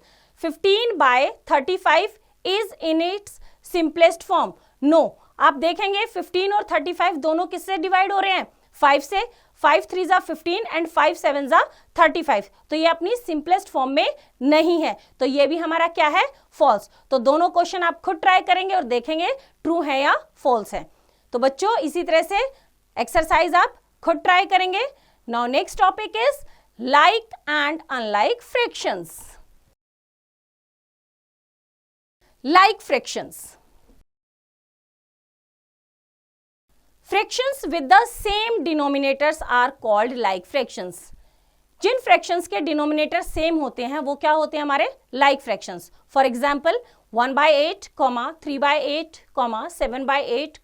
15 by 35 is in its simplest form. No, आप देखेंगे 15 और 35 दोनों किससे डिवाइड हो रहे हैं 5 से. 5 3 जा 15 एंड 5 7 जा 35. तो ये अपनी सिंपलेस्ट फॉर्म में नहीं है. तो ये भी हमारा क्या है फॉल्स. तो दोनों क्वेश्चन आप खुद ट्राई करेंगे और देखेंगे ट्रू है या फॉल्स है. तो बच्चों इसी तरह से एक्सरसाइज आप खुद ट्राई करेंगे. Now next topic is like and unlike fractions. Like fractions. Fractions with the same denominators are called like fractions. जिन fractions के denominator same होते हैं वो क्या होते हैं हमारे like fractions. For example 1 by 8, 3 by 8, 7 by 8,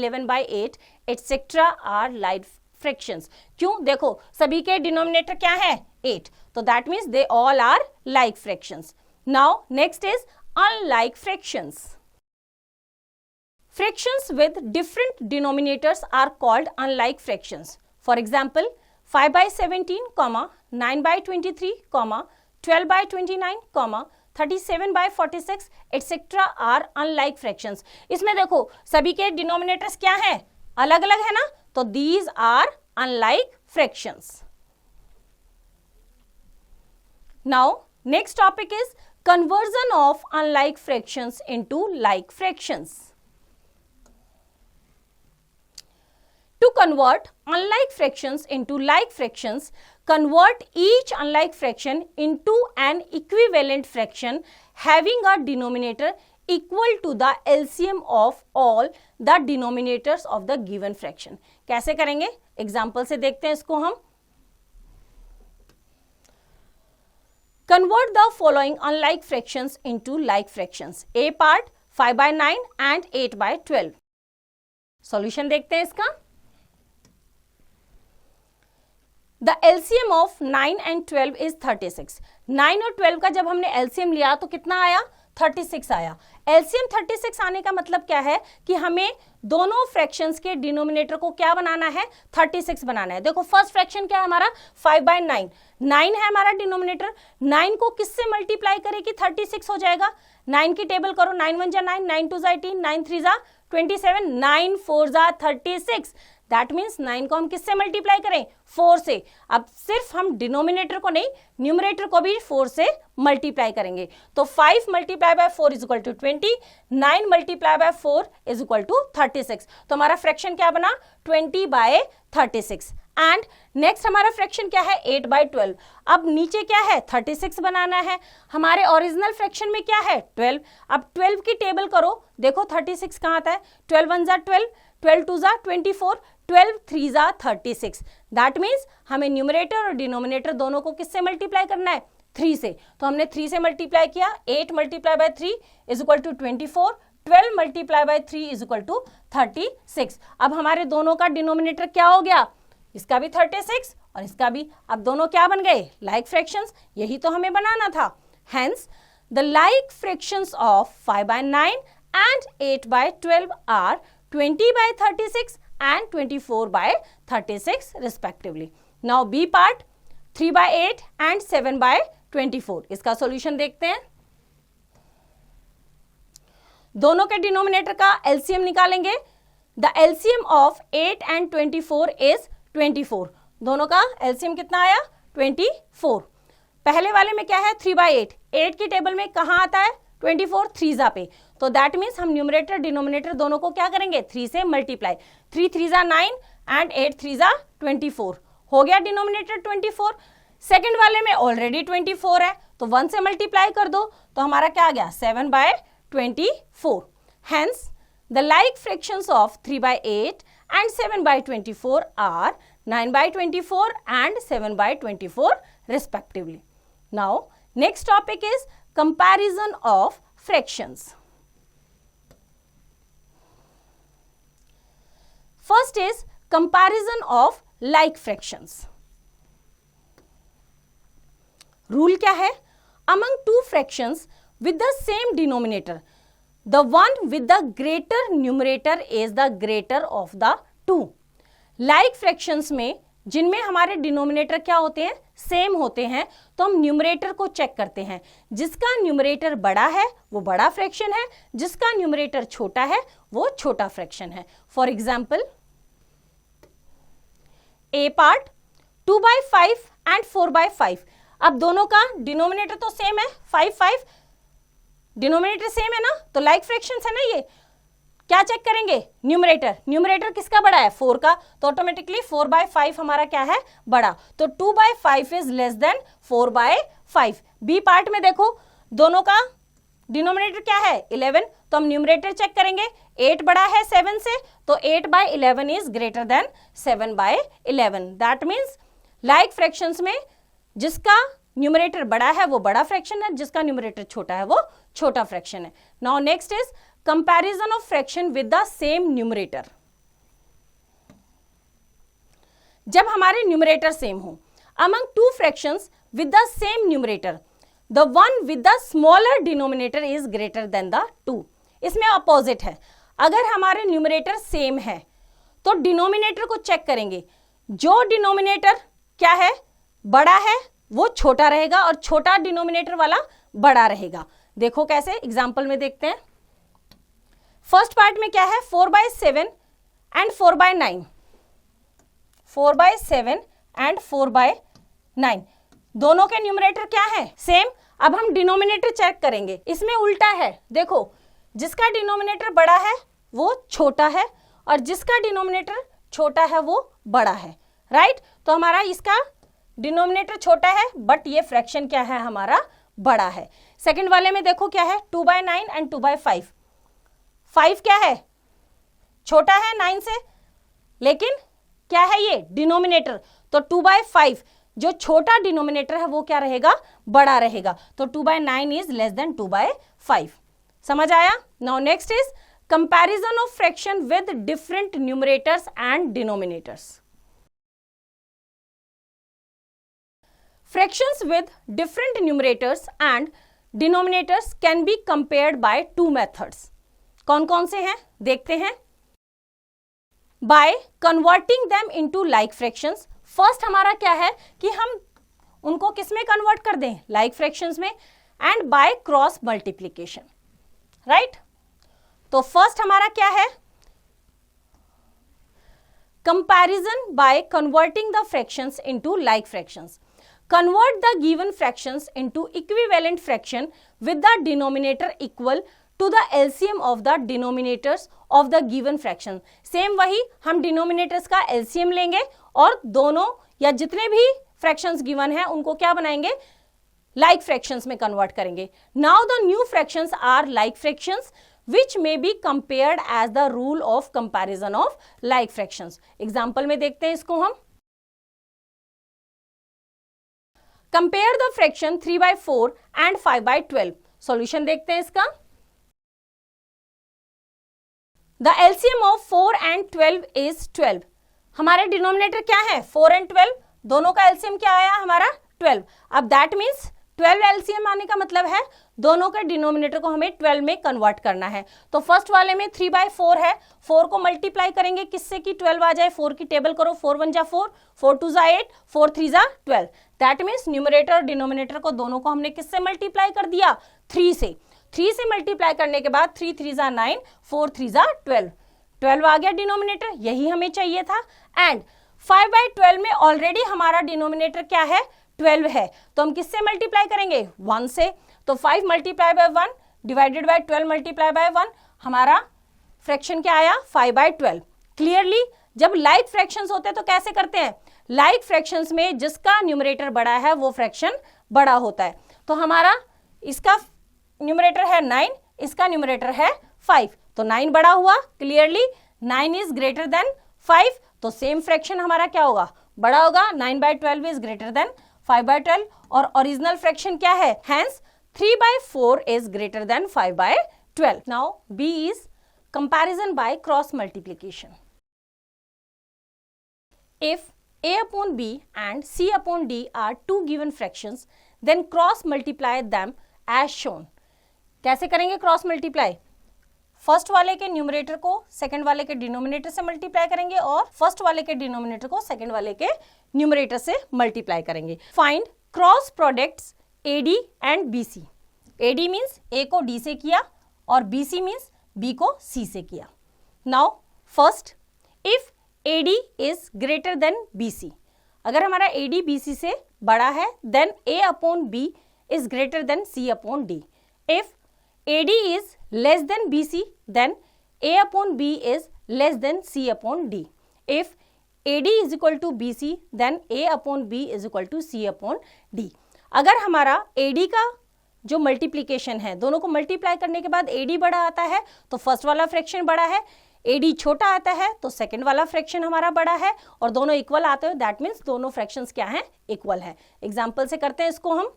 11 by 8 etc. are like fractions. क्यों? देखो सभी के denominator क्या है 8. तो that means they all are like fractions. Now next is unlike fractions. Fractions with different denominators are called unlike fractions. For example, 5 by 17, 9 by 23, 12 by 29, 37 by 46, etc. are unlike fractions. इसमें देखो सभी के denominators क्या हैं अलग अलग है ना. तो these are unlike fractions. Now next topic is conversion of unlike fractions into like fractions. To convert unlike fractions into like fractions, convert each unlike fraction into an equivalent fraction having a denominator equal to the LCM of all the denominators of the given fraction. कैसे करेंगे example से देखते हैं इसको हम. Convert the following unlike fractions into like fractions. A part 5 by 9 and 8 by 12. Solution देखते हैं इसका. The LCM of 9 and 12 is 36. 9 और 12 का जब हमने LCM लिया तो कितना आया 36 आया। एलसीएम 36 आने का मतलब क्या है कि हमें दोनों फ्रैक्शंस के डिनोमिनेटर को क्या बनाना है, 36 बनाना है। देखो फर्स्ट फ्रैक्शन क्या है हमारा, 5/9, 9 है हमारा डिनोमिनेटर, 9 को किससे मल्टीप्लाई करें कि 36 हो जाएगा, 9 की टेबल करो, 9 1 जा 9, 9 2 जा 18, 9 3 जा 27, 9 4 जा 36। दैट मीन्स 9 को हम किससे मल्टीप्लाई करें, 4 से। अब सिर्फ हम डिनोमिनेटर को नहीं, न्यूमरेटर को भी 4 से मल्टीप्लाई करेंगे। तो 5 multiply by 4 is equal to 20, 9 multiply by 4 is equal to 36। तो हमारा फ्रैक्शन क्या बना, 20/36। एंड नेक्स्ट हमारा फ्रैक्शन क्या है, 8/12। अब नीचे क्या है, 36 बनाना है। हमारे ओरिजिनल फ्रैक्शन में क्या है, 12। अब 12 की टेबल करो, देखो 36 कहाँ आता है, 12 1 जा 12, 12 2 जा 24, 12 3 जा 36। दैट मीन्स हमें न्यूमरेटर और डिनोमिनेटर दोनों को किससे मल्टीप्लाई करना है, 3 से। तो हमने 3 से मल्टीप्लाई किया, 8 multiply by 3 is equal to 24, 12 multiply by 3 is equal to 36। अब हमारे दोनों का डिनोमिनेटर क्या हो गया, इसका भी 36 और इसका भी। अब दोनों क्या बन गए, लाइक फ्रैक्शंस। यही तो हमें बनाना था। Hence the like fractions of 5/9 and 8/12 are 20/36 and 24/36 respectively. Now B part 3/8 and 7/24. इसका सॉल्यूशन देखते हैं। दोनों के डिनोमिनेटर का एलसीएम निकालेंगे। The LCM of 8 and 24 is 24. दोनों का एलसीएम कितना आया, 24। पहले वाले में क्या है, 3/8, 8 की टेबल में कहाँ आता है, 24 3 जा पे। तो दैट मीन्स हम न्यूमरेटर डिनोमिनेटर दोनों को क्या करेंगे, 3 से मल्टीप्लाई। 3 3 जा 9 एंड 8 3 जा 24। हो गया डिनोमिनेटर 24। सेकंड वाले में ऑलरेडी 24 है, तो 1 से मल्टीप्लाई कर दो, तो हमारा क्या आ गया, 7/24। Hence the like fractions of 3/8 and 7/24 are 9/24 and 7/24 respectively. Now next topic is comparison of fractions. First is comparison of like fractions. Rule क्या है, among two fractions with the same denominator, the one with the greater numerator is the greater of the two. Like fractions में जिनमें हमारे denominator क्या होते हैं, same होते हैं, तो हम न्यूमरेटर को चेक करते हैं। जिसका न्यूमरेटर बड़ा है वो बड़ा फ्रैक्शन है, जिसका न्यूमरेटर छोटा है वो छोटा फ्रैक्शन है। For example A part 2/5 and 4/5। अब दोनों का डिनोमिनेटर तो सेम है, 5 डिनोमिनेटर सेम है ना, तो लाइक फ्रैक्शंस है ना ये। क्या चेक करेंगे, न्यूमरेटर। न्यूमरेटर किसका बड़ा है, 4 का, तो ऑटोमेटिकली 4/5 हमारा क्या है, बड़ा। तो 2/5 is less than 4/5। B part में देखो दोनों का डिनोमिनेटर क्या है, 11, तो हम न्यूमरेटर चेक करेंगे। 8 बड़ा है 7 से, तो 8/11 is greater then 7/11। That means like fractions में जिसका न्यूमरेटर बड़ा है वो बड़ा फ्रैक्शन है, जिसका न्यूमरेटर छोटा है वो छोटा फ्रैक्शन है। Now next is comparison of fraction with the same numerator. जब हमारे न्यूमरेटर सेम हो, among two fractions with the same numerator, the one with the smaller denominator is greater then the 2। इसमें opposite है। अगर हमारे numerator same है तो denominator को चेक करेंगे। जो डिनोमिनेटर क्या है, बड़ा है, वो छोटा रहेगा और छोटा डिनोमिनेटर वाला बड़ा रहेगा। देखो कैसे, एग्जाम्पल में देखते हैं। फर्स्ट पार्ट में क्या है, 4/7 एंड 4/9, 4/7 एंड 4/9, दोनों के न्यूमरेटर क्या है, सेम। अब हम डिनोमिनेटर चेक करेंगे। इसमें उल्टा है, देखो जिसका डिनोमिनेटर बड़ा है वो छोटा है और जिसका डिनोमिनेटर छोटा है वो बड़ा है, राइट। तो हमारा इसका डिनोमिनेटर छोटा है बट ये फ्रैक्शन क्या है, हमारा बड़ा है। सेकंड वाले में देखो क्या है, 2/9 एंड 2/5। 5 क्या है, छोटा है 9 से, लेकिन क्या है ये डिनोमिनेटर, तो 2/5 जो छोटा डिनोमिनेटर है वो क्या रहेगा, बड़ा रहेगा। तो 2/9 इज लेस देन 2/5। समझ आया। Now next is comparison of fraction with different numerators and denominators. Fractions with different numerators and denominators can be compared by two methods. कौन कौन से हैं देखते हैं। By converting them into like fractions. First हमारा क्या है कि हम उनको किस में कन्वर्ट कर दें, लाइक फ्रैक्शंस में। And by cross multiplication, right. तो फर्स्ट हमारा क्या है, comparison by converting the fractions into like fractions. Convert the given fractions into equivalent fraction with the denominator equal to the LCM of the denominators of the given fraction. Same वही हम denominators का LCM लेंगे और दोनों या जितने भी fractions given हैं उनको क्या बनाएंगे, like fractions में convert करेंगे. Now the new fractions are like fractions which may be compared as the rule of comparison of like fractions. Example में देखते हैं इसको हम. Compare the fraction 3/4 and 5/12. Solution देखते हैं इसका. The LCM of 4 and 12 is 12. हमारे डिनोमिनेटर क्या है, 4 एंड 12, दोनों का एलसीएम क्या आया हमारा 12. अब दैट मीन्स 12 एलसीएम आने का मतलब है दोनों के डिनोमिनेटर को हमें 12 में कन्वर्ट करना है. तो फर्स्ट वाले में 3/4 है, 4 को मल्टीप्लाई करेंगे किससे कि 12 आ जाए. 4 की टेबल करो, 4 1 जा 4, 4 2 जा 8, 4 3 जा 12. दैट मीन्स न्यूमरेटर और डिनोमिनेटर को दोनों को हमने किससे मल्टीप्लाई कर दिया, 3 से. 3 से मल्टीप्लाई करने के बाद 3 3 जा 9, 4 3 जा 12. 12 आ गया डिनोमिनेटर, यही हमें चाहिए था. एंड 5/12 में ऑलरेडी हमारा डिनोमिनेटर क्या है, 12 है. तो हम किससे मल्टीप्लाई करेंगे, 1 से. तो 5 multiply bye 1 divided by 12 multiply bye 1, हमारा फ्रैक्शन क्या आया, 5/12. क्लियरली जब लाइक फ्रैक्शंस होते हैं तो कैसे करते हैं, लाइक फ्रैक्शंस में जिसका न्यूमरेटर बड़ा है वो फ्रैक्शन बड़ा होता है. तो हमारा इसका न्यूमरेटर है 9, इसका न्यूमरेटर है 5, तो 9 बड़ा हुआ. क्लियरली 9 इज ग्रेटर देन 5, तो सेम फ्रैक्शन हमारा क्या होगा, बड़ा होगा. 9/12 इज ग्रेटर देन 5/12 और ओरिजिनल फ्रैक्शन क्या है, hence 3/4 is greater than 5/12. Now B is comparison by cross multiplication. If A upon B and C upon D are two given fractions, then cross multiply them as shown. कैसे करेंगे cross multiply, first वाले के numerator को second वाले के denominator से multiply करेंगे और फर्स्ट वाले के डिनोमिनेटर को सेकंड वाले के न्यूमरेटर से मल्टीप्लाई करेंगे. Find cross products AD and BC. AD means A को D से किया और BC मीन्स B को C से किया. Now first, if AD is greater than BC, अगर हमारा AD BC से बड़ा है then A upon B is greater than C upon D. If AD is less than BC then A upon B is less than C upon D. If AD is equal to BC then A upon B is equal to C upon D. अगर हमारा AD का जो multiplication है, दोनों को multiply करने के बाद AD बड़ा आता है तो फर्स्ट वाला फ्रैक्शन बड़ा है, AD छोटा आता है तो सेकंड वाला फ्रैक्शन हमारा बड़ा है, और दोनों इक्वल आते हैं दैट मीन्स दोनों फ्रैक्शंस क्या हैं, इक्वल है. एग्जांपल से करते हैं इसको हम.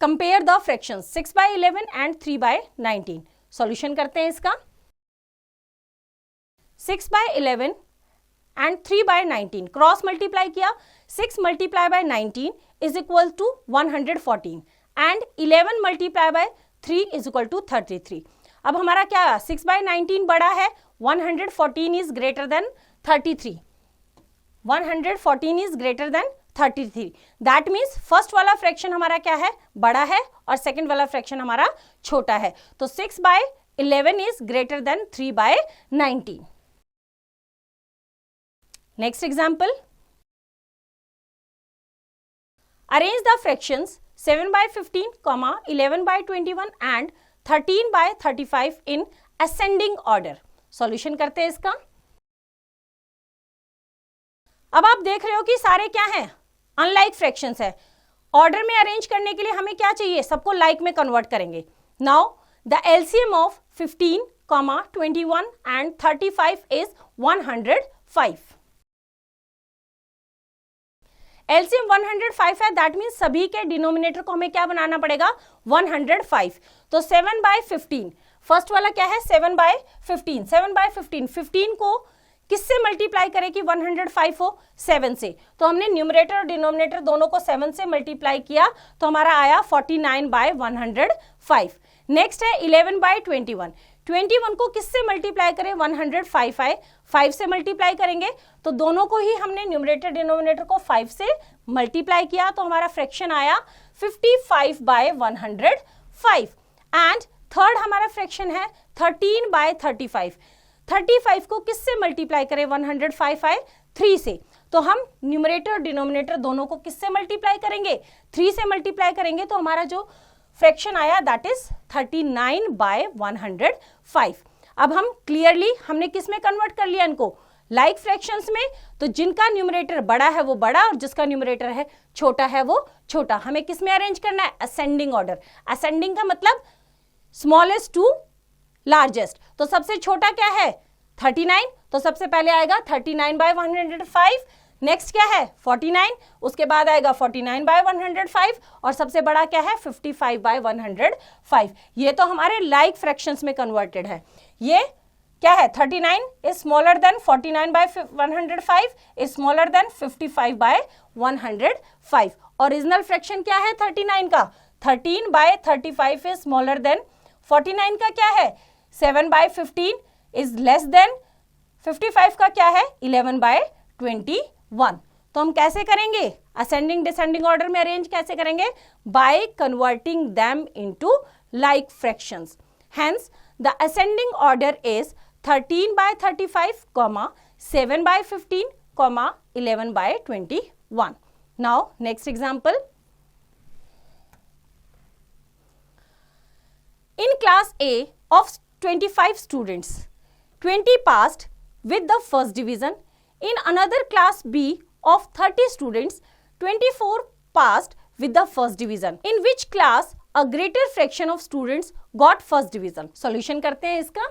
Compare the fractions 6/11 and 3/19. Solution करते हैं इसका. 6/11 एंड 3/19 क्रॉस मल्टीप्लाई किया. 6 multiply by 19 is equal to 114 and 11 multiply by 3 is equal to 33. अब हमारा क्या, 6/19 बड़ा है, 114 is greater than 33. 114 is greater than 33. That means first वाला फ्रैक्शन हमारा क्या है, बड़ा है और सेकंड वाला फ्रैक्शन हमारा छोटा है. तो 6/11 is greater then 3/19. Next example. Arrange the fractions 7/15, 11/21 and 13/35 in ascending order. Solution करते हैं इसका. अब आप देख रहे हो कि सारे क्या हैं, अनलाइक फ्रैक्शंस है. ऑर्डर में अरेंज करने के लिए हमें क्या चाहिए, सबको लाइक में कन्वर्ट करेंगे. Now the LCM of 15, 21 and 35 is 105. LCM 105 है, दैट मीन्स सभी के डिनोमिनेटर को हमें क्या बनाना पड़ेगा, 105. तो 7/15, फर्स्ट वाला क्या है 7/15. 7/15 15 को किससे मल्टीप्लाई करें कि 105 हो? 7 से। तो हमने न्यूमरेटर और डिनोमिनेटर दोनों को 7 से मल्टीप्लाई किया तो हमारा आया 49/105। नेक्स्ट है 11/21। 21 को किससे मल्टीप्लाई करें? 105 आए, 5 से मल्टीप्लाई करेंगे तो दोनों को ही हमने न्यूमरेटर डिनोमिनेटर को 5 से मल्टीप्लाई किया तो हमारा फ्रैक्शन आया 55/105। एंड थर्ड हमारा फ्रैक्शन है 13/35। 35 को किससे मल्टीप्लाई करें? 105 आए, 3 से। तो हम न्यूमरेटर और डिनोमिनेटर दोनों को किससे मल्टीप्लाई करेंगे? 3 से मल्टीप्लाई करेंगे तो हमारा जो फ्रैक्शन आया दैट इज 39/105। अब हम क्लियरली हमने किस में कन्वर्ट कर लिया इनको? लाइक फ्रैक्शंस में। तो जिनका न्यूमरेटर बड़ा है वो बड़ा और जिसका न्यूमरेटर है छोटा है वो छोटा। हमें किस में अरेंज करना है? Ascending order. असेंडिंग का मतलब स्मॉलेस्ट टू लार्जेस्ट। तो सबसे छोटा क्या है? 39। तो सबसे पहले आएगा 39/105। नेक्स्ट क्या है? 49। उसके बाद आएगा 49/105 और सबसे बड़ा क्या है? 55/105। ये तो हमारे लाइक फ्रैक्शंस में कन्वर्टेड है। ये क्या है? 39 is smaller than 49/105 is smaller than 55/105। Original fraction क्या है 39 का? 13/35 इज स्मॉलर देन 49 का क्या है? 7/15 इज लेस देन 55 का क्या है? 11/21। तो हम कैसे करेंगे? असेंडिंग डिसेंडिंग ऑर्डर में अरेंज कैसे करेंगे? By converting them into like fractions. Hence the ascending order is 13/35, 7/15, 11/21. Now next example. In class A of 25 students, 20 passed with the first division. In another class B of 30 students, 24 passed with the first division. In which class a greater fraction of students got first division? Solution करते हैं इसका।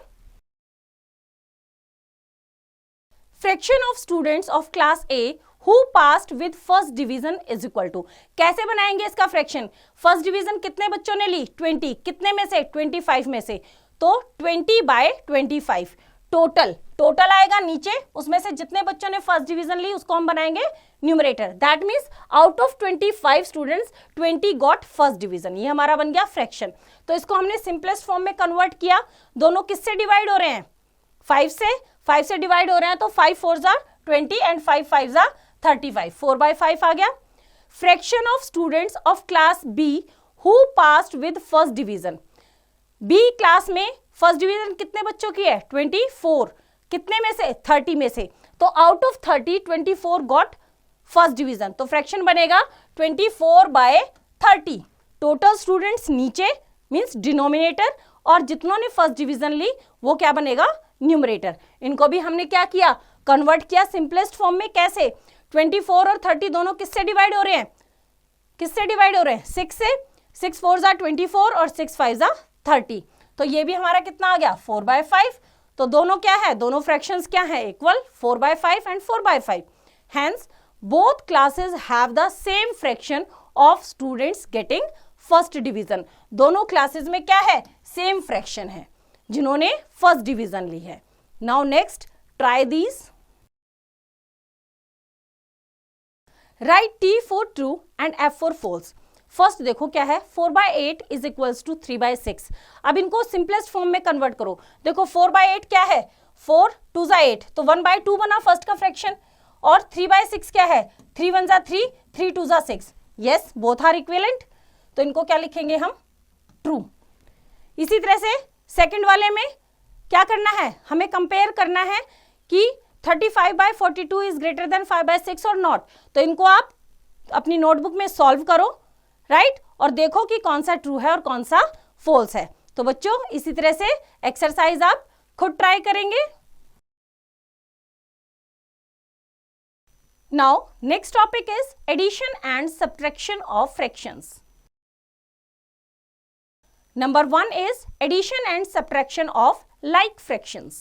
Fraction of students of class A who passed with first division is equal to। कैसे बनाएंगे इसका fraction? First division कितने बच्चों ने ली? 20। कितने में से? 25 में से। तो 20/25 टोटल आएगा नीचे, उसमें से जितने बच्चों ने फर्स्ट डिवीजन ली उसको हम बनाएंगे numerator. That means out of 25 students 20 got first division. ये हमारा बन गया फ्रैक्शन। तो इसको हमने सिंपलेस्ट फॉर्म में कन्वर्ट किया। दोनों किससे डिवाइड हो रहे हैं? 5 से। 5 से डिवाइड हो रहे हैं तो 5 4 20 एंड 5 5 35। 4/5 आ गया। Fraction of students of class B who passed with first division. B class में फर्स्ट डिवीजन कितने बच्चों की है? 24। कितने में से? 30 में से। तो out of 30 24 got first division. तो फ्रैक्शन बनेगा 24/30। टोटल स्टूडेंट्स नीचे मींस डिनोमिनेटर और जितनों ने फर्स्ट डिवीजन ली वो क्या बनेगा? न्यूमरेटर। इनको भी हमने क्या किया? कन्वर्ट किया सिंपलेस्ट फॉर्म में। कैसे? 24 और 30 दोनों किससे डिवाइड हो रहे हैं? किससे डिवाइड हो रहे हैं? 6 से। 6 4 24 और 6 5 30। तो ये भी हमारा कितना आ गया? 4/5। तो दोनों क्या है? दोनों फ्रैक्शंस क्या है? Equal 4/5 and 4/5। Hence both classes have the same fraction of students getting first division. दोनों क्लासेस में क्या है? सेम फ्रैक्शन है जिन्होंने फर्स्ट डिवीजन ली है। Now next try these. Write T for true and F for false. First देखो क्या है? 4/8 इज इक्वल्स टू 3/6। अब इनको सिंपलेस्ट फॉर्म में कन्वर्ट करो। देखो 4/8 क्या है? 4 2 8 तो 1/2 बना फर्स्ट का फ्रैक्शन। और 3/6 क्या है? 3 1 3 3 2 6। Yes, both are equivalent. तो इनको क्या लिखेंगे हम? ट्रू। इसी तरह से सेकंड वाले में क्या करना है? हमें कंपेयर करना है कि 35/42 इज ग्रेटर देन 5/6 और नॉट। तो इनको आप अपनी नोटबुक में सॉल्व करो, राइट, और देखो कि कौन सा ट्रू है और कौन सा फॉल्स है। तो बच्चों इसी तरह से एक्सरसाइज आप खुद ट्राई करेंगे। Now next topic is addition and subtraction of fractions. Number 1 is addition and subtraction of like fractions.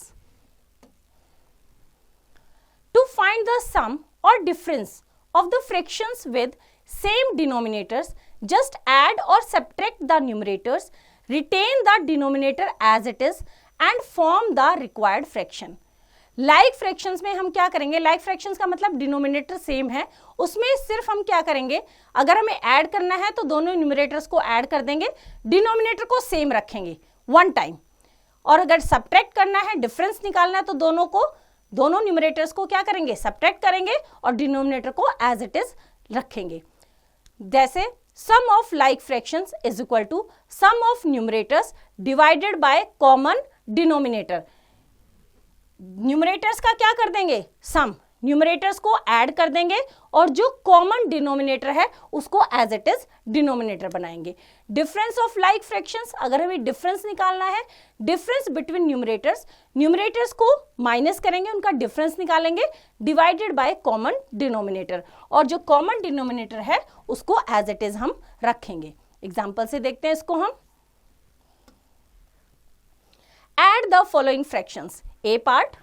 To find the sum or difference of the fractions with same denominators, just add or subtract the numerators, retain the denominator as it is and form the required fraction. Like fractions में हम क्या करेंगे, like fractions का मतलब denominator same है, उसमें सिर्फ हम क्या करेंगे, अगर हमें ऐड करना है तो दोनों न्यूमरेटर्स को ऐड कर देंगे, डिनोमिनेटर को सेम रखेंगे वन टाइम, और अगर सब्ट्रैक्ट करना है, डिफरेंस निकालना है, तो दोनों न्यूमरेटर्स को क्या करेंगे, सब्ट्रैक्ट करेंगे और डिनोमिनेटर को एज इट इज रखेंगे। जैसे sum of like fractions is equal to sum of numerators divided by common denominator. Numerators का क्या कर देंगे, सम, न्यूमरेटर्स को ऐड कर देंगे और जो कॉमन डिनोमिनेटर है उसको एज इट इज डिनोमिनेटर बनाएंगे। डिफरेंस ऑफ लाइक फ्रैक्शंस, अगर हमें डिफरेंस निकालना है, डिफरेंस बिटवीन न्यूमरेटर्स, न्यूमरेटर्स को माइनस करेंगे, उनका डिफरेंस निकालेंगे, डिवाइडेड बाय कॉमन डिनोमिनेटर, और जो कॉमन डिनोमिनेटर है उसको एज इट इज हम रखेंगे। एग्जाम्पल से देखते हैं इसको हम। Add the following fractions. A part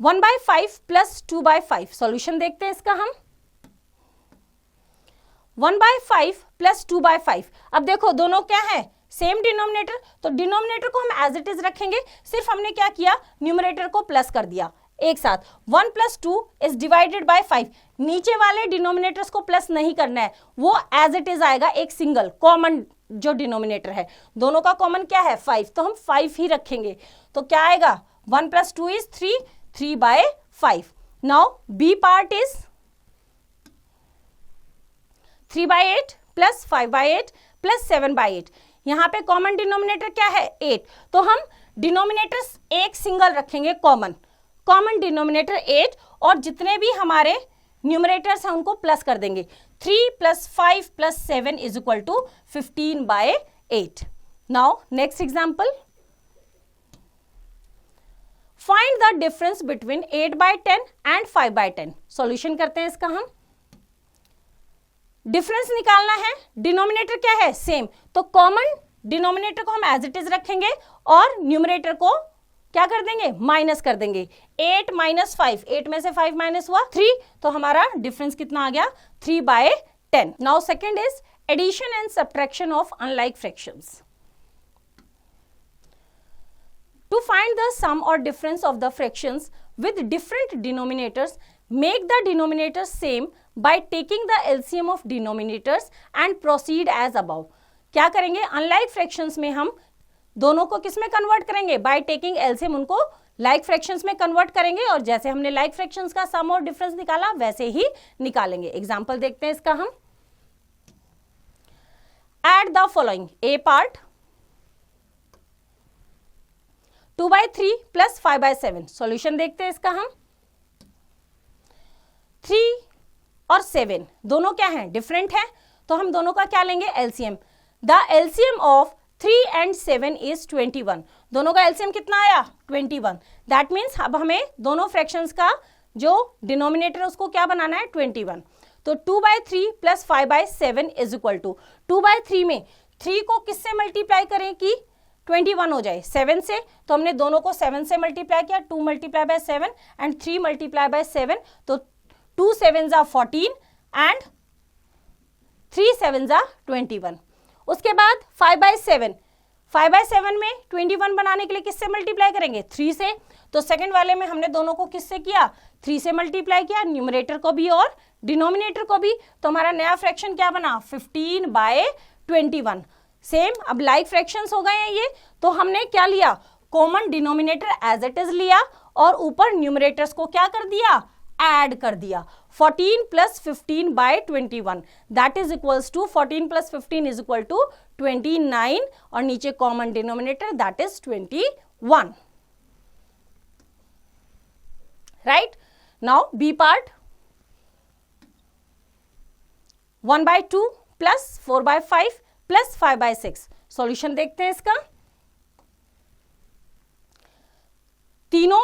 1/5 plus 2/5, solution देखते हैं इसका हम। 1/5 प्लस 2/5, अब देखो दोनों क्या है, सेम डिनोमिनेटर, तो डिनोमिनेटर को हम एज इट इज रखेंगे, सिर्फ हमने क्या किया, न्यूमरेटर को प्लस कर दिया एक साथ। 1 + 2 इज डिवाइडेड बाय 5, नीचे वाले डिनोमिनेटर्स को प्लस नहीं करना है, वो एज इट इज आएगा, एक सिंगल कॉमन जो डिनोमिनेटर है, दोनों का कॉमन क्या है 5, तो हम 5 ही रखेंगे, तो क्या आएगा 1 + 2 is 3, 3/5। Now B part is 3/8 plus 5/8 plus 7/8, यहां पे कॉमन डिनोमिनेटर क्या है 8, तो हम डिनोमिनेटर्स एक सिंगल रखेंगे, कॉमन डिनोमिनेटर 8, और जितने भी हमारे न्यूमरेटर्स हैं उनको प्लस कर देंगे। 3 + 5 + 7 is equal to 15/8। Now next example, find the difference between 8/10 and 5/10। Solution करते हैं इसका हम। डिफरेंस निकालना है, डिनोमिनेटर क्या है सेम, तो कॉमन डिनोमिनेटर को हम एज इट इज रखेंगे और न्यूमरेटर को क्या कर देंगे, माइनस कर देंगे। 8 - 5, 8 में से 5 माइनस हुआ 3, तो हमारा डिफरेंस कितना आ गया 3/10। Now second is addition and subtraction of unlike fractions. To find the sum or difference of the fractions with different denominators, make the denominators same by taking the LCM of denominators and proceed as above। क्या करेंगे, unlike fractions में हम दोनों को किस में convert करेंगे, by taking LCM उनको लाइक फ्रैक्शंस में कन्वर्ट करेंगे, और जैसे हमने लाइक फ्रैक्शंस का सम और डिफरेंस निकाला वैसे ही निकालेंगे। एग्जांपल देखते हैं इसका हम। Add the following. A part 2/3 plus 5/7, solution देखते हैं इसका हम। 3 और 7 दोनों क्या हैं, डिफरेंट हैं, तो हम दोनों का क्या लेंगे, LCM. The LCM of 3 and 7 is 21, दोनों का एलसीएम कितना आया 21। दैट मीन्स अब हमें दोनों फ्रैक्शंस का जो डिनोमिनेटर है उसको क्या बनाना है 21, तो 2/3 प्लस 5/7 इज इक्वल टू 2/3 में 3 को किससे मल्टीप्लाई करें कि 21 हो जाए, 7 से, तो हमने दोनों को 7 से मल्टीप्लाई किया, 2 × 7 एंड 3 × 7, तो 2 7s are 14 and 3 7s are 21। उसके बाद 5/7 में 21 बनाने के लिए किससे मल्टीप्लाई करेंगे 3 से, तो सेकंड वाले में हमने दोनों को किससे किया 3 से मल्टीप्लाई किया, न्यूमरेटर को भी और डिनोमिनेटर को भी, तो हमारा नया फ्रैक्शन क्या बना 15/21। सेम अब लाइक फ्रैक्शंस हो गए हैं ये, तो हमने क्या लिया common denominator as it is लिया और ऊपर न्यूमरेटर्स को क्या कर दिया ऐड कर दिया। 14 + 15/21 that is equals to 14 + 15 is equal to 29 और नीचे common denominator that is 21। Right, now B part 1/2 plus 4/5 plus 5/6, solution देखते हैं इसका। तीनों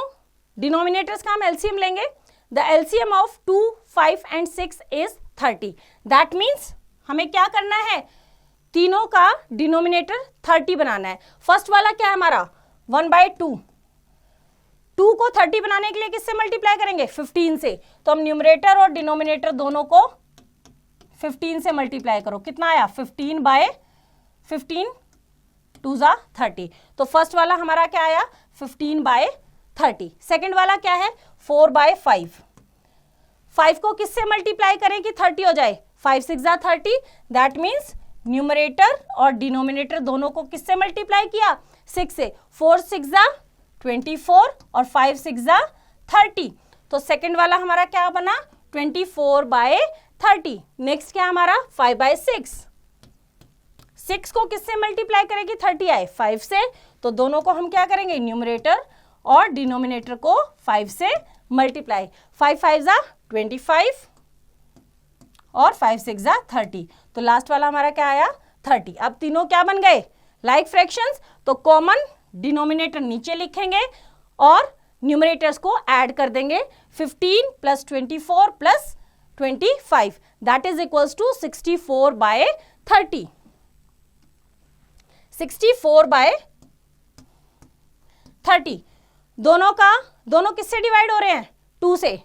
डिनोमिनेटर्स का हम एलसीएम लेंगे। The LCM of 2, 5 and 6 is 30। That means हमें क्या करना है तीनों का डिनोमिनेटर 30 बनाना है। फर्स्ट वाला क्या है हमारा 1/2, 2 को 30 बनाने के लिए किससे मल्टीप्लाई करेंगे 15 से, तो हम न्यूमरेटर और डिनोमिनेटर दोनों को 15 से मल्टीप्लाई करो, कितना आया 15/15 2 जा 30। तो फर्स्ट वाला हमारा क्या आया 15/30। सेकंड वाला क्या है 4/5। 5 को किससे मल्टीप्लाई करें कि 30 हो जाए, 5 6 जा 30। दैट मीन्स न्यूमरेटर और डिनोमिनेटर दोनों को किससे मल्टीप्लाई किया 6 से। 4 6 जा 24 और 5 6 जा 30। तो सेकंड वाला हमारा क्या बना 24/30। नेक्स्ट क्या हमारा 5/6। 6 को किससे मल्टीप्लाई करेंगे 30 आए 5 से। तो दोनों को हम क्या करेंगे न्यूमरेटर और डिनोमिनेटर को 5 से मल्टीप्लाई। 5 5 जा 25 और 5 6 जा 30। तो लास्ट वाला हमारा क्या आया 30। अब तीनों क्या बन गए लाइक फ्रैक्शंस। तो कॉमन डिनोमिनेटर नीचे लिखेंगे और न्यूमरेटर्स को ऐड कर देंगे 15 + 24 + 25 दैट इज इक्वल्स टू 64/30। 64/30 दोनों किससे डिवाइड हो रहे हैं 2 से।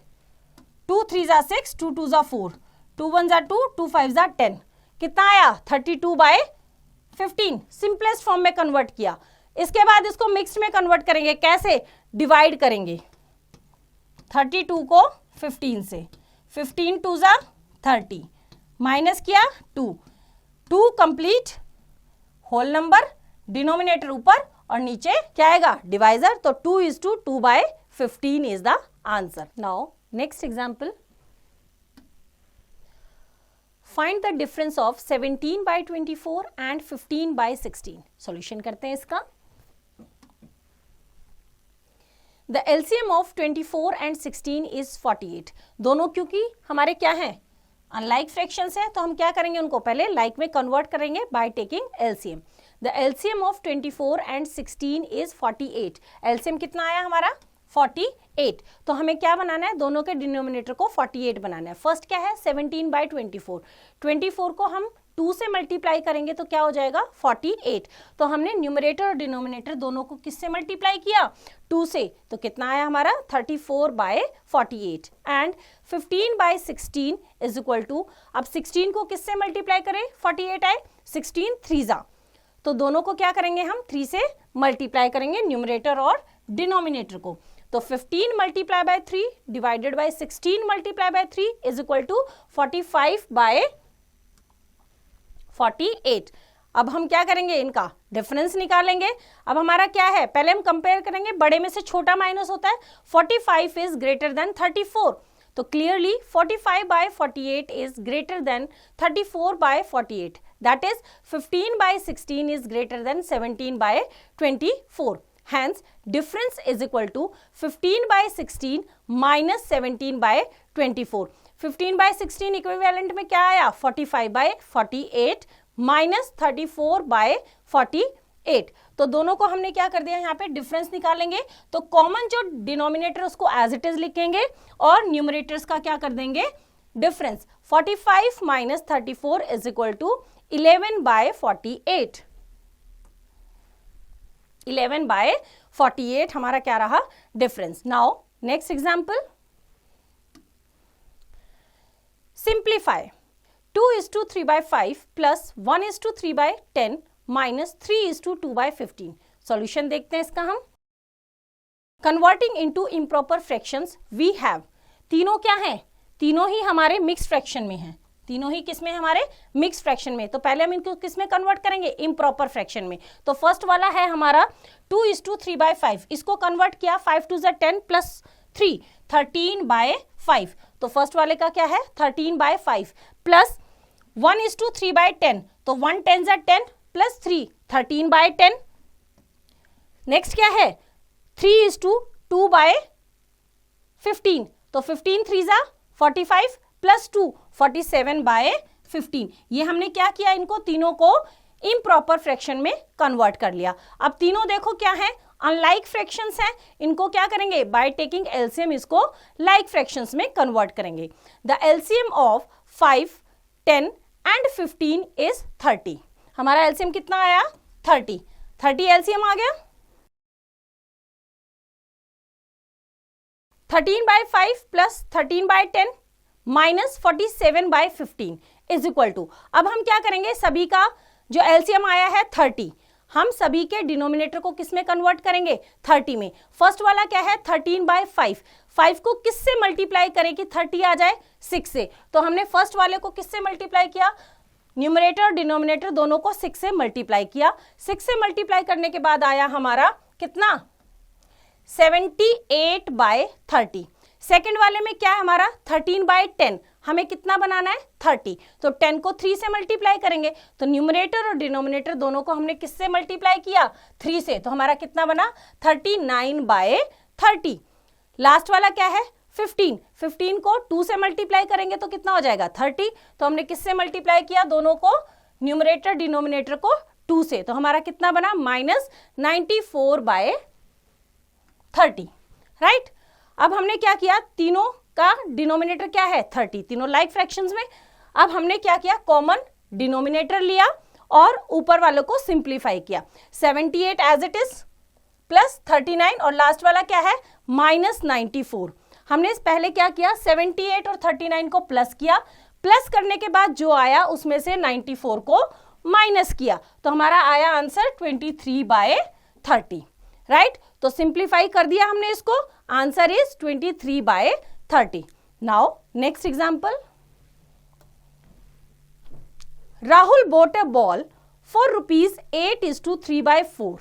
2 3 जा 6, 2 2 जा 4, 2 1 जा 2, 2 5 जा 10। कितना आया 32/15। सिंपलेस्ट फॉर्म में कन्वर्ट किया। इसके बाद इसको मिक्स्ड में कन्वर्ट करेंगे। कैसे डिवाइड करेंगे 32 को 15 से। 15 2 जा 30 माइनस किया 2 कंप्लीट होल नंबर डिनोमिनेटर ऊपर और नीचे क्या आएगा डिवाइजर। तो 2:2/15 is the answer. Now next example, find the difference of 17/24 and 15/16। Solution करते हैं इसका। The LCM of 24 and 16 is 48। दोनों क्योंकि हमारे क्या हैं अनलाइक फ्रैक्शंस है तो हम क्या करेंगे उनको पहले लाइक में कन्वर्ट करेंगे by taking LCM. The LCM of 24 and 16 is 48। LCM कितना आया हमारा 48। तो हमें क्या बनाना है दोनों के डिनोमिनेटर को 48 बनाना है। फर्स्ट क्या है 17/24। 24 को हम 2 से मल्टीप्लाई करेंगे तो क्या हो जाएगा 48। तो हमने न्यूमरेटर और डिनोमिनेटर दोनों को किससे मल्टीप्लाई किया 2 से। तो कितना आया हमारा 34/48। एंड 15/16 इज इक्वल टू, अब 16 को किससे मल्टीप्लाई करें 48 आए 16 3 जा। तो दोनों को क्या करेंगे हम 3 से मल्टीप्लाई करेंगे न्यूमरेटर और डिनोमिनेटर को। तो 15 multiply by 3 divided by 16 multiply by 3 is equal to 45/48। अब हम क्या करेंगे इनका डिफरेंस निकालेंगे। अब हमारा क्या है पहले हम कंपेयर करेंगे, बड़े में से छोटा माइनस होता है। 45 इज ग्रेटर देन 34। तो clearly 45/48 is greater then 34/48। That is 15/16 is greater then 17/24। Hence, difference is equal to 15/16 minus 17/24. 15/16 equivalent में क्या आया 45/48 माइनस 34/48। तो दोनों को हमने क्या कर दिया यहाँ पे डिफरेंस निकालेंगे। तो कॉमन जो डिनोमिनेटर उसको एज इट इज लिखेंगे और न्यूमरेटर्स का क्या कर देंगे difference. 45 minus 34 is equal to 11/48। 11/48 हमारा क्या रहा difference. Now next example, simplify 2:3/5 plus 1:3/10 minus 3:2/15। Solution देखते हैं इसका हम। Converting into improper fractions we have, तीनों क्या हैं तीनों ही हमारे मिक्स फ्रैक्शन में हैं। तीनों ही किसमें हमारे मिक्स फ्रैक्शन में। तो पहले हम इनको किसमें कन्वर्ट करेंगे इम्प्रॉपर फ्रैक्शन में। तो फर्स्ट वाला है हमारा 2:3/5, इसको कन्वर्ट किया 5 2 10 प्लस 3 13/5। तो फर्स्ट वाले का क्या है 13/5 प्लस 1:3/10। तो 1 10 10 प्लस 3 13/10। नेक्स्ट क्या है 3:2/15। तो 15 3 45 प्लस 2 47/15। ये हमने क्या किया इनको तीनों को इम्प्रॉपर फ्रैक्शन में कन्वर्ट कर लिया। अब तीनों देखो क्या है अनलाइक फ्रैक्शंस हैं, इनको क्या करेंगे बाय टेकिंग एलसीएम इसको लाइक फ्रैक्शंस में कन्वर्ट करेंगे। The LCM of 5 10 and 15 is 30। हमारा एलसीएम कितना आया 30 एलसीएम आ गया। 13/5 plus 13/10 minus 47/15 is equal to, अब हम क्या करेंगे सभी का जो एलसीएम आया है 30, हम सभी के डिनोमिनेटर को किस में कन्वर्ट करेंगे? 30 में। फर्स्ट वाला क्या है? 13/5। 5 को किस से मल्टीप्लाई करें कि 30 आ जाए? 6 से। तो हमने फर्स्ट वाले को किस से मल्टीप्लाई किया? न्यूमरेटर और डिनोमिनेटर दोनों को 6 से मल्टीप्लाई किया। 6 से मल्टीप्लाई करने के बाद आया हमारा कितना? 78/30। सेकेंड वाले में क्या है हमारा? 13/10। हमें कितना बनाना है? 30। तो 10 को 3 से मल्टीप्लाई करेंगे, तो न्यूमरेटर और डिनोमिनेटर दोनों को हमने किससे मल्टीप्लाई किया? 3 से। तो हमारा कितना बना? 39/30। लास्ट वाला क्या है? 15। 15 को 2 से मल्टीप्लाई करेंगे तो कितना हो जाएगा? 30। तो हमने किससे मल्टीप्लाई किया? दोनों को, न्यूमरेटर डिनोमिनेटर को 2 से। तो हमारा कितना बना? -94/30। राइट। अब हमने क्या किया? तीनों का डिनोमिनेटर क्या है? 30। तीनों लाइक फ्रैक्शंस में। अब हमने क्या किया? कॉमन डिनोमिनेटर लिया और ऊपर वालों को सिंप्लीफाई किया। 78 एज इट इज प्लस 39 और लास्ट वाला क्या है? -94। हमने पहले क्या किया? 78 और 39 को प्लस किया। प्लस करने के बाद जो आया उसमें से 94 को माइनस किया, तो हमारा आया आंसर 23/30। राइट। तो सिंप्लीफाई कर दिया हमने इसको, answer is 23/30। Now next example. Rahul bought a ball for ₹8:3/4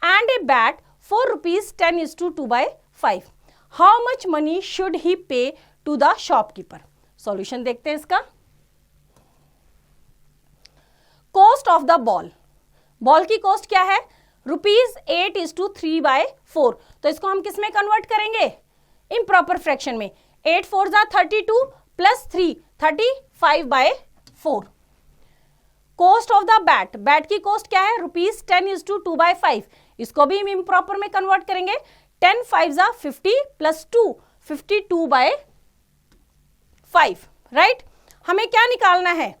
and a bat for ₹10:2/5. How much money should he pay to the shopkeeper? Solution देखते हैं इसका। Cost of the ball. Ball की cost क्या है? ₹8:3/4। तो इसको हम किस में कन्वर्ट करेंगे? इम्प्रॉपर फ्रैक्शन में। 8 4 32 plus 3 35/4। Cost of the bat, bat की कॉस्ट क्या है? ₹10:2/5। इसको भी हम इम्प्रॉपर में कन्वर्ट करेंगे। 10 5 50 प्लस 2 52/5। राइट। हमें क्या निकालना है?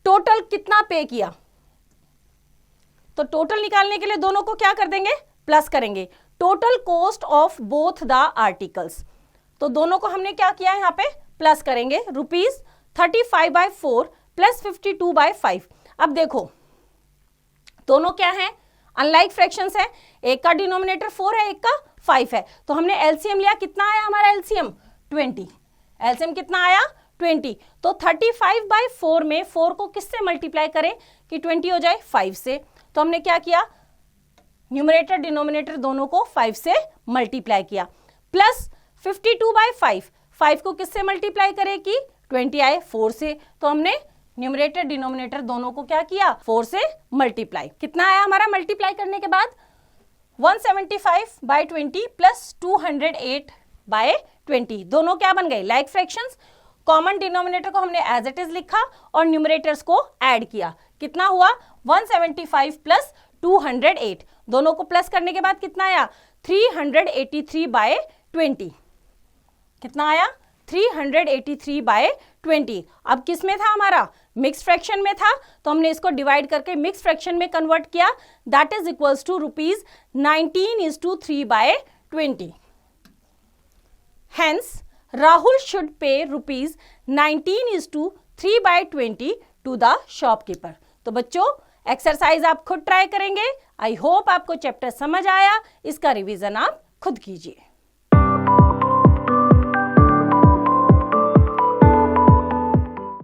टोटल कितना पे किया। तो टोटल निकालने के लिए दोनों को क्या कर देंगे? प्लस करेंगे। Total cost of both the articles, तो दोनों को हमने क्या किया? यहाँ पे प्लस करेंगे। ₹35/4 प्लस 52/5। अब देखो दोनों क्या है? अनलाइक फ्रैक्शंस है। एक का डिनोमिनेटर 4 है, एक का 5 है। तो हमने एलसीएम लिया। कितना आया हमारा एलसीएम? 20। एलसीएम कितना आया? 20। तो 35/4 में 4 को किससे मल्टीप्लाई करें कि 20 हो जाए? 5 से। तो हमने क्या किया? न्यूमरेटर डिनोमिनेटर दोनों को 5 से मल्टीप्लाई किया। प्लस 52/5। 5 को किससे मल्टीप्लाई करें कि 20 आए? 4 से। तो हमने न्यूमरेटर डिनोमिनेटर दोनों को क्या किया? 4 से मल्टीप्लाई। कितना आया हमारा मल्टीप्लाई करने के बाद? 175/20 प्लस 208/20। दोनों क्या बन गए? Like fractions. कॉमन डिनोमिनेटर को हमने एज इट इज लिखा और न्यूमरेटर्स को ऐड किया। कितना हुआ? 175 प्लस 208। दोनों को प्लस करने के बाद कितना आया? 383/20। कितना आया? 383/20। अब किस में था हमारा? मिक्स फ्रैक्शन में था, तो हमने इसको डिवाइड करके मिक्स फ्रैक्शन में कन्वर्ट किया। That is equals to ₹19:3/20। Hence, Rahul should pay ₹19:3/20 to the shopkeeper. तो बच्चों एक्सरसाइज आप खुद ट्राई करेंगे। आई होप आपको चैप्टर समझ आया। इसका रिवीजन आप खुद कीजिए।